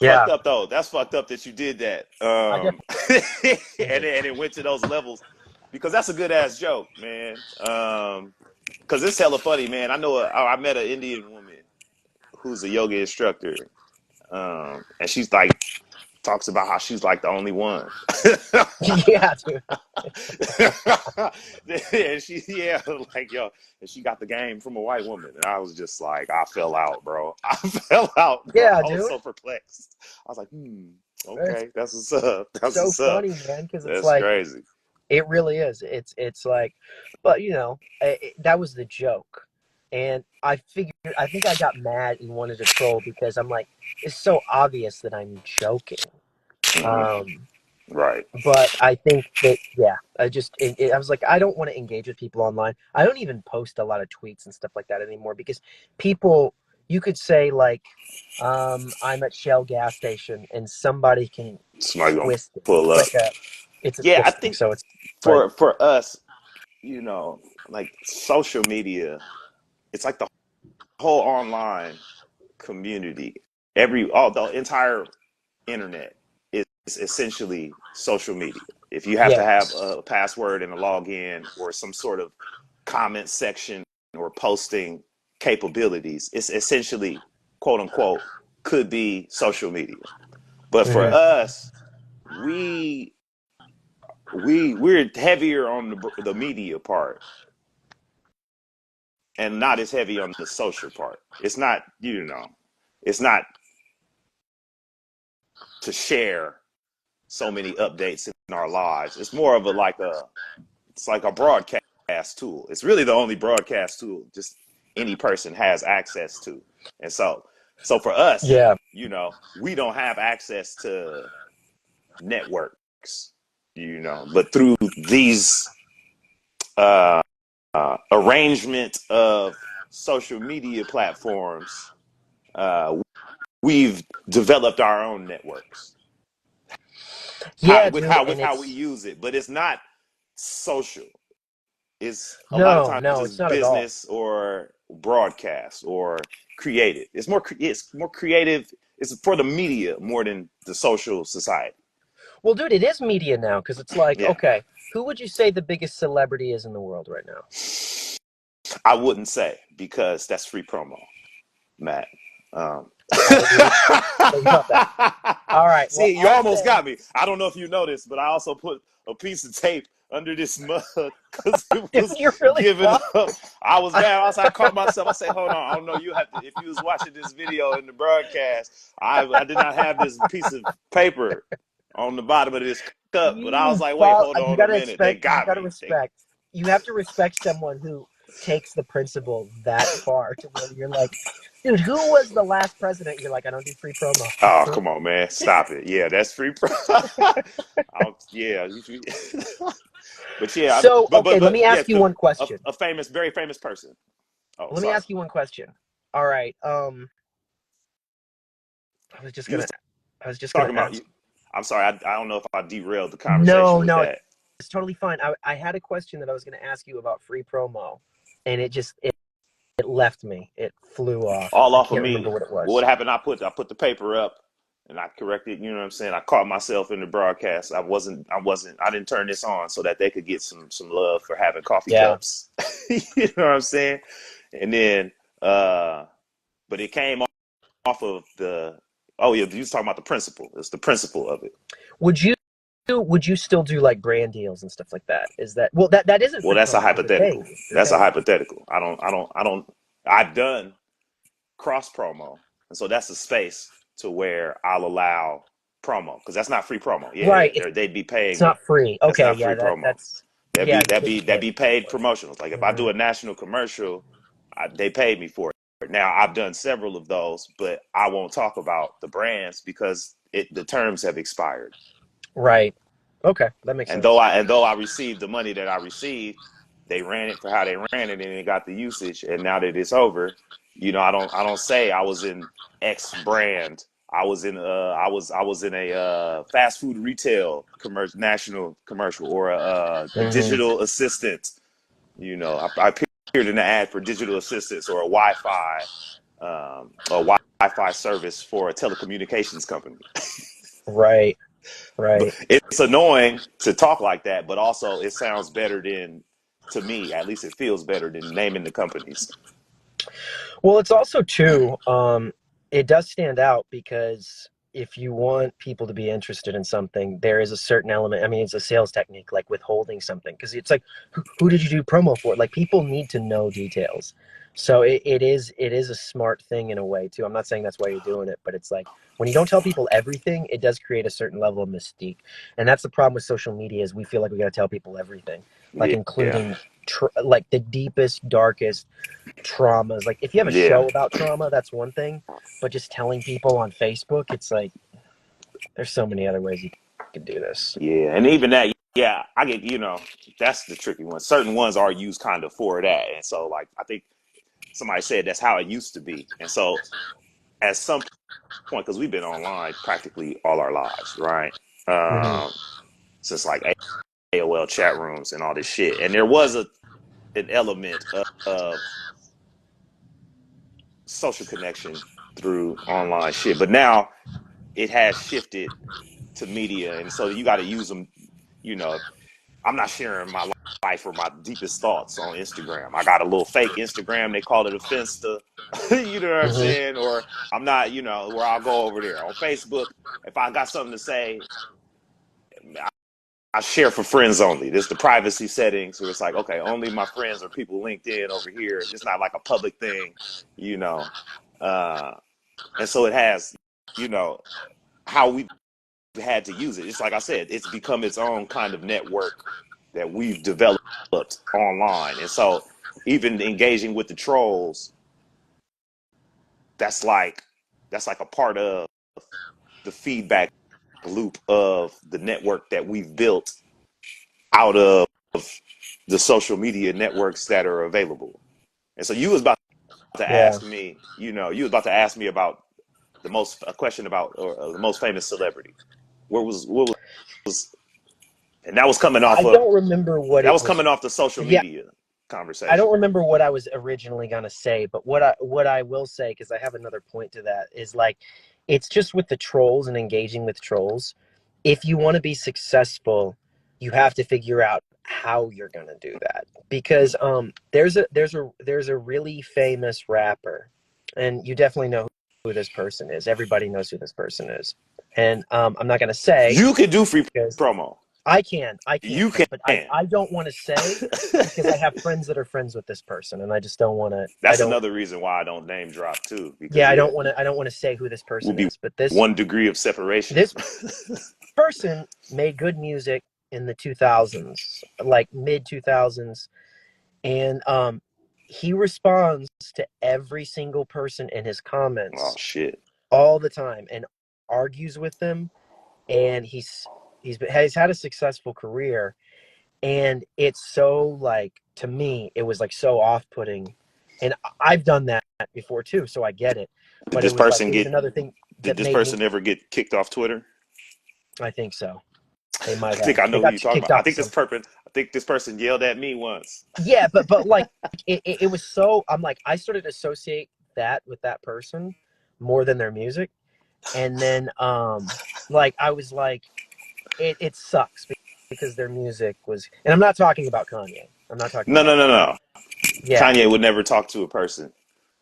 fucked Yeah. up though. That's fucked up that you did that. I definitely And did. it went to those levels because that's a good ass joke, man. Because it's hella funny, man. I met an Indian woman who's a yoga instructor, and she's like talks about how she's like the only one. Yeah, dude. And she, yeah, like yo, and she got the game from a white woman, and I was just like, I fell out, bro. I fell out, bro. Yeah, I was dude. so perplexed. I was like, It's okay, that's what's up. That's so what's up. funny, man, because it's That's like crazy. it really is. It's like, but that was the joke, and I figured. I think I got mad and wanted to troll because I'm like, it's so obvious that I'm joking. Hmm. Um, Right. but I think that yeah, I was like, I don't want to engage with people online. I don't even post a lot of tweets and stuff like that anymore because people, you could say like, I'm at Shell gas station and somebody can Somebody gonna twist it. pull up. It's a Yeah, I twisting. think So it's like for us, like social media, it's like the whole online community. The entire internet is essentially social media. If you have yeah, to have a password and a login or some sort of comment section or posting capabilities, it's essentially quote unquote could be social media. But for hmm us, we we're heavier on the media part and not as heavy on the social part. It's not, it's not to share so many updates in our lives. It's more of it's like a broadcast tool. It's really the only broadcast tool just any person has access to. And so for us, yeah, we don't have access to networks, but through these uh, arrangement of social media platforms, uh, we've developed our own networks yeah, with dude, with and how we it's use it, but it's not social. Is a lot of no, times no, it's it's not at all. business or broadcast or creative. It's more creative. It's for the media more than the social society. Well, dude, it is media now because it's like, Yeah, okay, who would you say the biggest celebrity is in the world right now? I wouldn't say because that's free promo, Matt. Um, I agree. So you thought that. All right. Well, See, you I'll almost say, got me. I don't know if you noticed, but I also put a piece of tape under this mug because it dude, was you're really giving fun. up. I was mad. I caught myself. I said, "Hold on, I don't know. You have to. If you was watching this video in the broadcast, I did not have this piece of paper on the bottom of this cup, but I was You like, wait, follow. hold You on a gotta minute. They expect. You got gotta me. They respect. You have to respect someone who takes the principle that far to where you're like, dude, who was the last president? You're like, I don't do free promo. Oh, come on, man. Stop it. Yeah, that's free. Yeah. But yeah, So, okay, let me yeah, ask you one question. a famous, very famous person. Oh, Let me sorry. ask you one question. All right. I was just You was gonna. I was just gonna talking about ask. you. I'm sorry. I don't know if I derailed the conversation No, with no, that. it's totally fine. I had a question that I was gonna ask you about free promo, and it left me. It flew off. All I off of can't remember me. what it What was. happened? I put the paper up and I corrected. You know what I'm saying? I caught myself in the broadcast. I didn't turn this on so that they could get some love for having coffee Yeah. cups. You know what I'm saying? And then, but it came off of the. Oh yeah, you was talking about the principle. It's the principle of it. Would you would you still do like brand deals and stuff like that? Is that well that isn't Well, free that's a promo because they're paying hypothetical. you. They're That's a paying you. hypothetical. I don't. I've done cross promo, and so that's a space to where I'll allow promo because that's not free promo. Yeah, Right. they'd be It's paying not me. free. That's Okay, not yeah, free promo. that's That'd yeah, be you that'd didn't be say that'd it be paid before. promotionals. Like if I Hmm. do a national commercial, they paid me for it. Now I've done several of those, but I won't talk about the brands because the terms have expired. Right. Okay, that makes And sense. though I received the money that I received, they ran it for how they ran it, and it got the usage. And now that it's over, I don't say I was in X brand. I was in a fast food retail commercial, national commercial, or a Hmm. digital assistant. I appeared in an ad for digital assistants or a Wi-Fi service for a telecommunications company. Right. But Right. it's annoying to talk like that, but also it sounds better than, to me, at least it feels better than naming the companies. Well, it's also too, it does stand out because if you want people to be interested in something, there is a certain element. I mean, it's a sales technique, like withholding something, because it's like, who did you do promo for? Like, people need to know details. So it is a smart thing in a way too. I'm not saying that's why you're doing it, but it's like when you don't tell people everything, it does create a certain level of mystique, and that's the problem with social media is we feel like we got to tell people everything, like Yeah, including like the deepest, darkest traumas. Like if you have a yeah, show about trauma, that's one thing, but just telling people on Facebook, it's like there's so many other ways you can do this. yeah. And even that, yeah, I get, that's the tricky one. Certain ones are used kind of for that. And so, like, I think somebody said that's how it used to be. And so, at some point, because we've been online practically all our lives, right? Hmm. Um, since like AOL chat rooms and all this shit. And there was an element of social connection through online shit. But now it has shifted to media, and so you got to use them. You know, I'm not sharing my life or my deepest thoughts on Instagram. I got a little fake Instagram. They call it a Finsta. You know what I'm Hmm. saying? Or I'm not. Where I'll go over there on Facebook. If I got something to say, I share for friends only. This is the privacy settings where it's like, okay, only my friends or people linked in over here. It's not like a public thing, you know. Uh, and so it has, you know, how we've had to use it. It's like I said, it's become its own kind of network that we've developed online. And so even engaging with the trolls, that's like that's like a part of the feedback loop of the network that we've built out of the social media networks that are available. And so you was about to Yeah, ask me, you was about to ask me about a question about or the most famous celebrity. What was and I don't remember what that it was was. coming off the social Yeah, media I conversation. don't remember what I was originally gonna say, but what I will say, because I have another point to that, is like it's just with the trolls and engaging with trolls. If you want to be successful, you have to figure out how you're gonna do that. Because there's a really famous rapper, and you definitely know who this person is. Everybody knows who this person is, and I'm not gonna say You could do free because promo. I can, You but I can. I don't want to say because I have friends that are friends with this person, and I just don't want to. I That's don't. another reason why I don't name drop too, because Yeah, I yeah, don't want to. I don't want to say who this will person be is, but this 1 degree of separation. this person made good music in the 2000s, like mid 2000s, and he responds to every single person in his Oh comments shit. all the time and argues with them, and he's had a successful career. And it's so like to me it was like so off-putting, and I've done that before too, so I get it. Did But it this was like person it was get another thing did that this made me. person ever get kicked off Twitter? I think so. They I might think have. I They know who got you're talking kicked about. off of something. I think this person yelled at me once. Yeah, but like it was so. I'm like I started to associate that with that person more than their music, and then like I was like it sucks because their music was, and I'm not talking about Kanye. I'm not talking No, about no, no, Kanye. no. Yeah. Kanye would never talk to a person.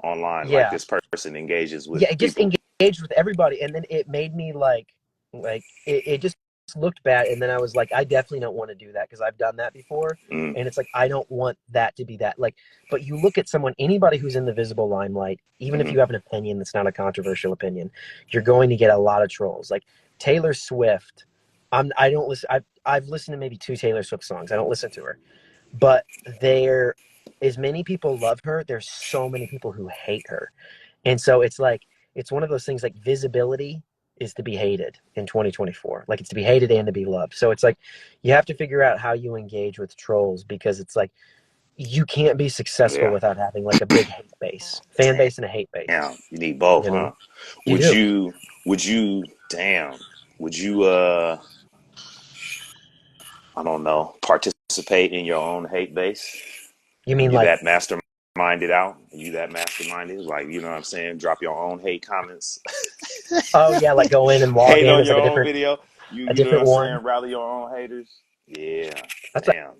online, like Yeah. this person engages with Yeah, it just people. engaged with everybody, and then it made me like it just looked bad, and then I was like, I definitely don't want to do that because I've done that before, Mm, and it's like I don't want that to be that. Like, but you look at someone, anybody who's in the visible limelight, even if hmm you have an opinion that's not a controversial opinion, you're going to get a lot of trolls. Like Taylor Swift, I don't listen. I've listened to maybe two Taylor Swift songs. I don't listen to her, but there, as many people love her, there's so many people who hate her. And so it's like it's one of those things, like visibility is to be hated in 2024. Like it's to be hated and to be loved. So it's like you have to figure out how you engage with trolls, because it's like you can't be successful Yeah. without having like a big hate base, fan base and a hate base. Damn, you need both, You huh? know, you Would do. you? Would you? Damn. Would you? I don't know. Participate in your own hate base? You mean You like, that masterminded out? You that masterminded? Like, you know what I'm saying? Drop your own hate comments. oh yeah, like go in and log Hate in on as your like own video. You a know what different I'm one? saying? Rally your own haters. Yeah. That's Damn.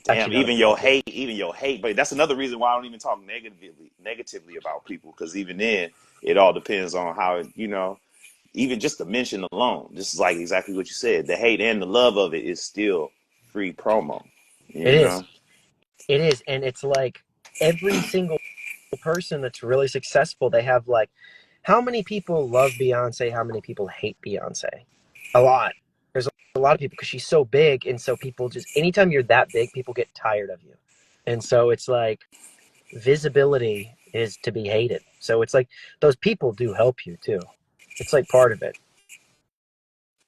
Damn. actually not a bad idea. Even your hate. But that's another reason why I don't even talk negatively about people. Because even then, it all depends on how, even just the mention alone, this is like exactly what you said. The hate and the love of it is still free promo. It You is. know? It is, and it's like every single person that's really successful, they have like, how many people love Beyonce? How many people hate Beyonce? A lot. There's a lot of people because she's so big, and so people just anytime you're that big, people get tired of you, and so it's like visibility is to be hated. So it's like those people do help you too. It's like part of it.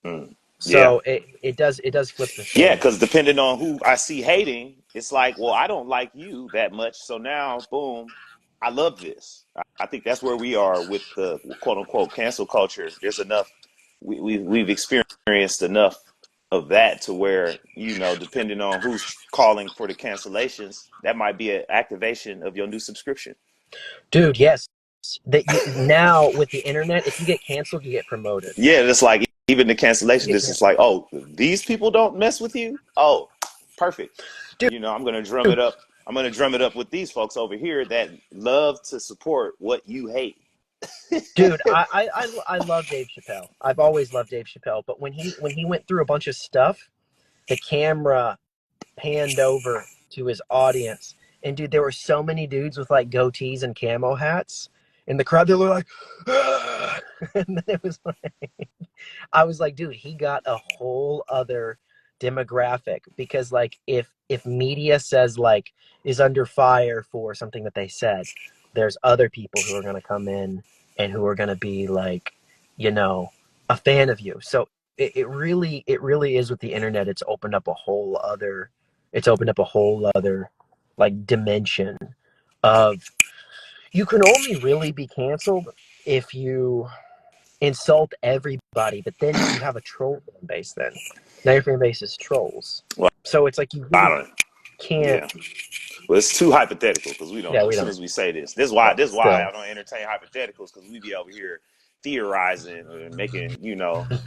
Mm. Yeah. So it does flip the Yeah, thing. because depending on who I see hating, it's like, well, I don't like you that much. So now, boom, I love this. I think that's where we are with the quote unquote cancel culture. There's enough, we've experienced enough of that to where, depending on who's calling for the cancellations, that might be an activation of your new subscription. Dude, yes. That you now with the internet, if you get canceled, you get promoted. Yeah, it's like even the cancellation, You get this is canceled. like, oh, these people don't mess with you. Oh, perfect. Dude, I'm gonna drum it up. I'm gonna drum it up with these folks over here that love to support what you hate. dude, I love Dave Chappelle. I've always loved Dave Chappelle, but when he went through a bunch of stuff, the camera panned over to his audience, and dude, there were so many dudes with like goatees and camo hats in the crowd. They were like, "Ah!" And then it was like, I was like, dude, he got a whole other demographic, because like if media says like is under fire for something that they said, there's other people who are going to come in and who are going to be like, you know, a fan of you. So it really is with the internet. It's opened up a whole other like dimension of, you can only really be canceled if you insult everybody, but then you have a troll fan base. Then now your fan base is trolls. Well, So it's like you I really don't. can't. Yeah. Well, it's too hypothetical because we don't Yeah, know. we As soon don't. as we say this, this is why. But This is why still, I don't entertain hypotheticals because we be over here theorizing and making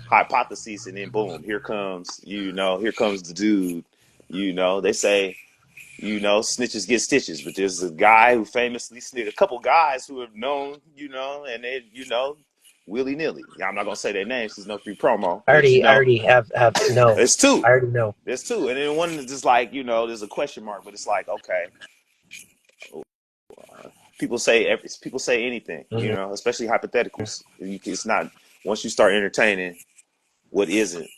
hypotheses, and then boom, here comes the dude. They say snitches get stitches, but there's a guy who famously snitched. A couple guys who have known, and they, willy nilly. I'm not gonna say their names. There's no free promo, I but already, I already have no. it's two. I already know. There's two, and then one is just like there's a question mark, but it's like okay, people say anything, Hmm. especially hypotheticals. It's not once you start entertaining what isn't,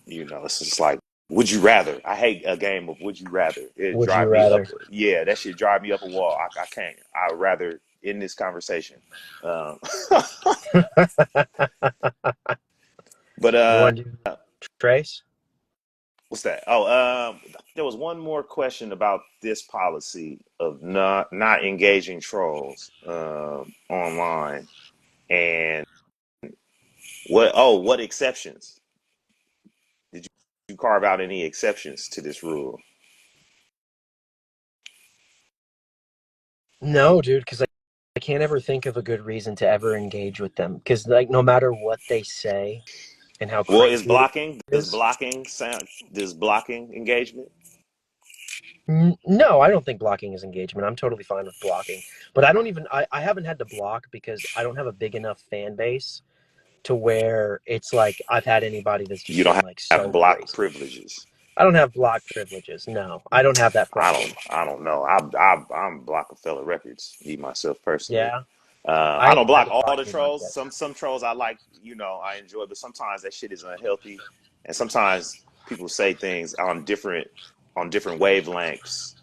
it's just like would you rather. I hate a game of would you rather. It Would you drive me up. rather? Yeah, that shit drive me up a wall. I can't. I'd rather in this conversation. Um, but You want to do Trace? what's that? Oh, there was one more question about this policy of not engaging trolls online, and what exceptions did you carve out any exceptions to this rule? No, dude, because I can't ever think of a good reason to ever engage with them. Because like no matter what they say and how Well, is crazy it blocking is, does blocking engagement? No, I don't think blocking is engagement. I'm totally fine with blocking. But I don't even I haven't had to block because I don't have a big enough fan base to where it's like I've had anybody that's just You don't been like have so block crazy. privileges. I don't have block privileges. No, I don't have that I don't. problem. I don't know. I'm blocking fella records. Me myself personally. Yeah, I I don't ain't block had to all block the anybody trolls. yet. Some trolls I like. I enjoy, but sometimes that shit is unhealthy, and sometimes people say things on different wavelengths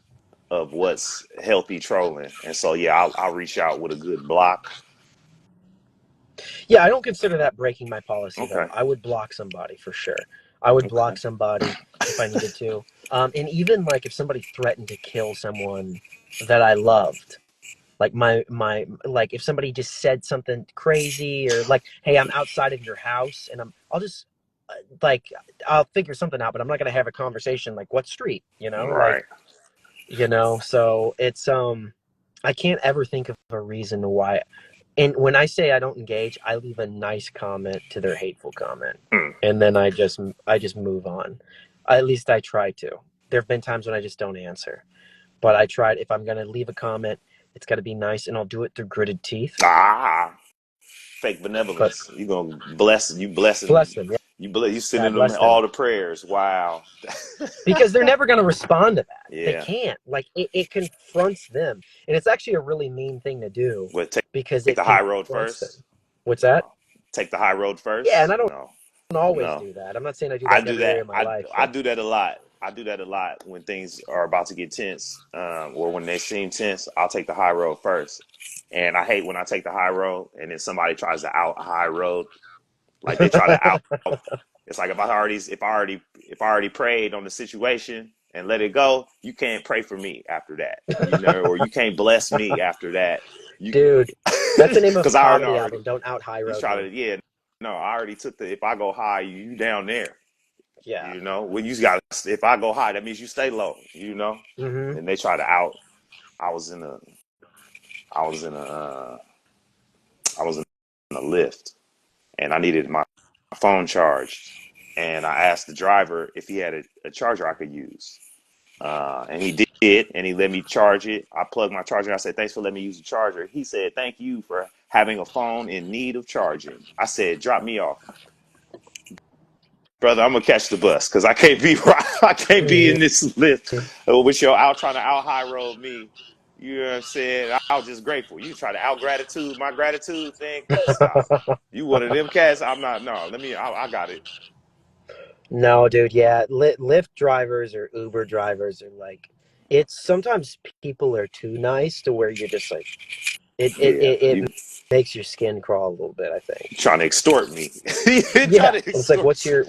of what's healthy trolling. And so yeah, I'll reach out with a good block. Yeah, I don't consider that breaking my policy though. Okay. I would block somebody for sure. I would Okay. block somebody if I needed to. And even like if somebody threatened to kill someone that I loved, like my like if somebody just said something crazy or like, hey, I'm outside of your house and I'll just like I'll figure something out, but I'm not gonna have a conversation like what street, Right. so it's I can't ever think of a reason why. And when I say I don't engage, I leave a nice comment to their hateful comment, Hmm. and then I just move on. At least I try to. There have been times when I just don't answer, but I tried. If I'm gonna leave a comment, it's got to be nice, and I'll do it through gritted teeth. Ah, fake But benevolence. You gonna blessing bless them, yeah, you yeah, sending them bless them, all the prayers. Wow. because they're never gonna respond to that. They Yeah. can't. Like it confronts them, and it's actually a really mean thing to do Well, because take it the high road confronts them. first. What's that? No. Take the high road Yeah, and first. I don't No. always No. do that. I'm not saying I do that I in do every area that. of my life, I but do that a lot. I do that a lot when things are about to get tense, or when they seem tense. I'll take the high road first, and I hate when I take the high road and then somebody tries to out high road, like they try to out. It's like if I already prayed on the situation and let it go, you can't pray for me after that, or you can't bless me after that. You dude, that's the name of a because I comedy already album. Don't out high you road try me. to yeah no I already took the if I go high you down there. Yeah. When you got if I go high, that means you stay low. Hmm. And they try to out. I was in a, I was in a, I was in a lift, and I needed my phone charged, and I asked the driver if he had a charger I could use, and he did, and he let me charge it. I plugged my charger. I said, "Thanks for letting me use the charger." He said, "Thank you for having a phone in need of charging." I said, "Drop me off." Brother, I'm gonna catch the bus because I can't be I can't be Hmm. in this lift with your out trying to out high road me. You know what I'm saying? I was just grateful. You try to out gratitude my gratitude thing. Stop. You one of them cats? I'm not. No, let me. I got it. No, dude. Yeah, Lyft drivers or Uber drivers are like, it's sometimes people are too nice to where you're just like, Yeah, it you makes your skin crawl a little bit, I think. trying to extort me? You trying Yeah, to it's like, extort? what's your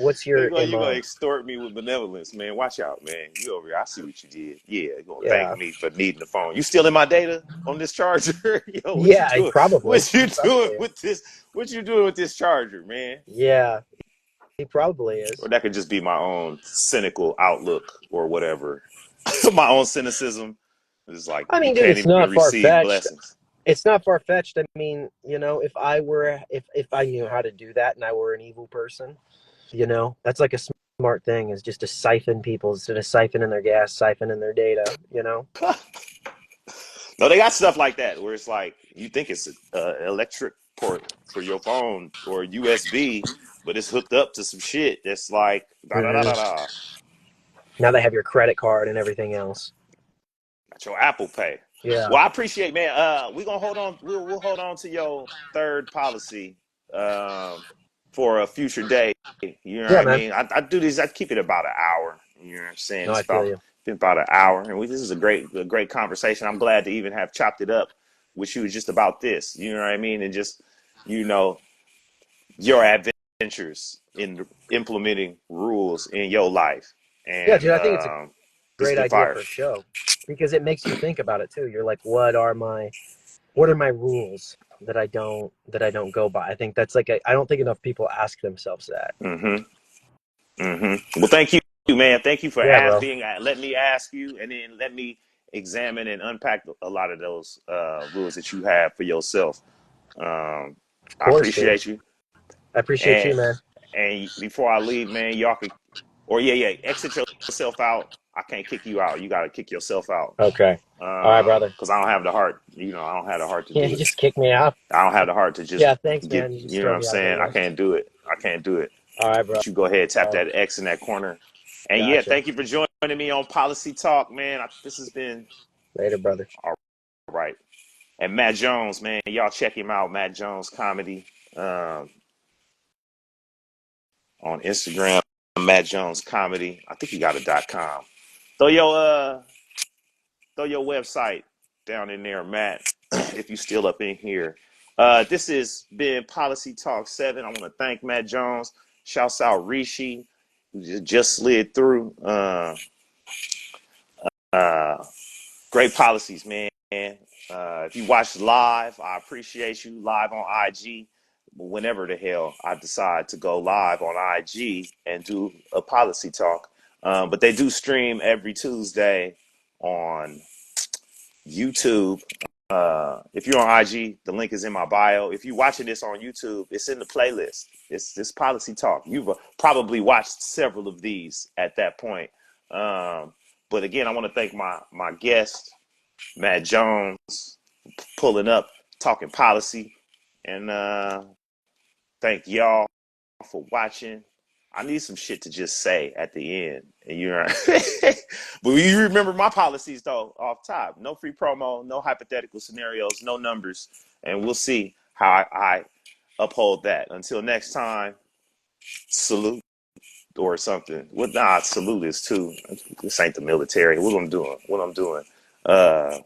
You gonna MO? extort me with benevolence, man? Watch out, man. You over here? I see what you did. Yeah, you gonna thank Yeah, me for needing the phone. You stealing my data on this charger? Yo, what you yeah, doing? he probably is. What you doing with this charger, man? Yeah, he probably Or is. that could just be my own cynical outlook or whatever. My own cynicism. It's like I you mean, dude, can't it's even not far receive fetched. blessings. It's not far fetched. I mean, if I knew how to do that and I were an evil person, that's like a smart thing is just to siphon people instead of siphoning their gas, siphoning their data. No, they got stuff like that where it's like you think it's an electric port for your phone or USB, but it's hooked up to some shit that's like da da da da Hmm. da. Now they have your credit card and everything else. Got your Apple Pay. Yeah. Well, I appreciate, man. We gonna hold on. We'll hold on to your third policy um, for a future day. You know what Yeah, I man. mean? I do these. I keep it about an hour. You know what I'm saying? No, It's I feel about you. been about an hour, and this is a great conversation. I'm glad to even have chopped it up with you just about this. You know what I mean? And just you know your adventures in implementing rules in your life, Yeah, and dude, I think it's a it's great been idea fire. for a show because it makes you think about it too. You're like, what are my rules that I don't go by? I think that's like I don't think enough people ask themselves that. Mm-hmm. Well, thank you, man. Thank you for Yeah, bro. let me ask you, and then let me examine and unpack a lot of those rules that you have for yourself. Of I course, dude. appreciate you, I appreciate and you, man. before I leave, man, y'all could, or yeah, exit yourself out. I can't kick you out. You got to kick yourself out. Okay. All right, brother. Because I don't have the heart. I don't have the heart to Yeah, do you it. just kick me out. I don't have the heart to just Yeah, thanks, get. man. You just You know what throw I'm me out of the saying? I room. can't do it. I can't do it. All right, bro. But you go ahead, tap that X in that corner. And yeah, Gotcha. thank you for joining me on Policy Talk, man. This has been Later, brother. all right. And Matt Jones, man, y'all check him out, Matt Jones Comedy, um, on Instagram, Matt Jones Comedy. I think he got a .com. Throw your throw your website down in there, Matt, if you still up in here. This has been Policy Talk 7. I want to thank Matt Jones. Shouts out Rishi, who just slid through. Uh, Great policies, man. If you watch live, I appreciate you live on IG. Whenever the hell I decide to go live on IG and do a policy talk. But they do stream every Tuesday on YouTube. If you're on IG, the link is in my bio. If you're watching this on YouTube, it's in the playlist. It's this policy talk. You've probably watched several of these at that point. But again, I want to thank my guest, Matt Jones, pulling up, talking policy, and thank y'all for watching. I need some shit to just say at the end, and you're. But you remember my policies though, off top. No free promo, no hypothetical scenarios, no numbers, and we'll see how I uphold that. Until next time, salute or something. What? Nah, salute is too. This ain't the military. What I'm doing. What I'm doing. Uh,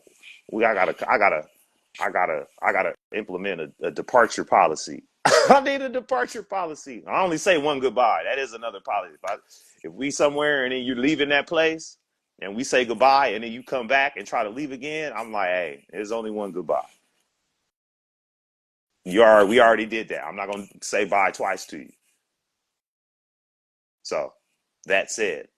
I gotta implement a departure policy. I need a departure policy. I only say one goodbye. That is another policy. If we somewhere and then you're leaving that place and we say goodbye and then you come back and try to leave again, I'm like, hey, there's only one goodbye. We already did that. I'm not gonna say bye twice to you. So that said.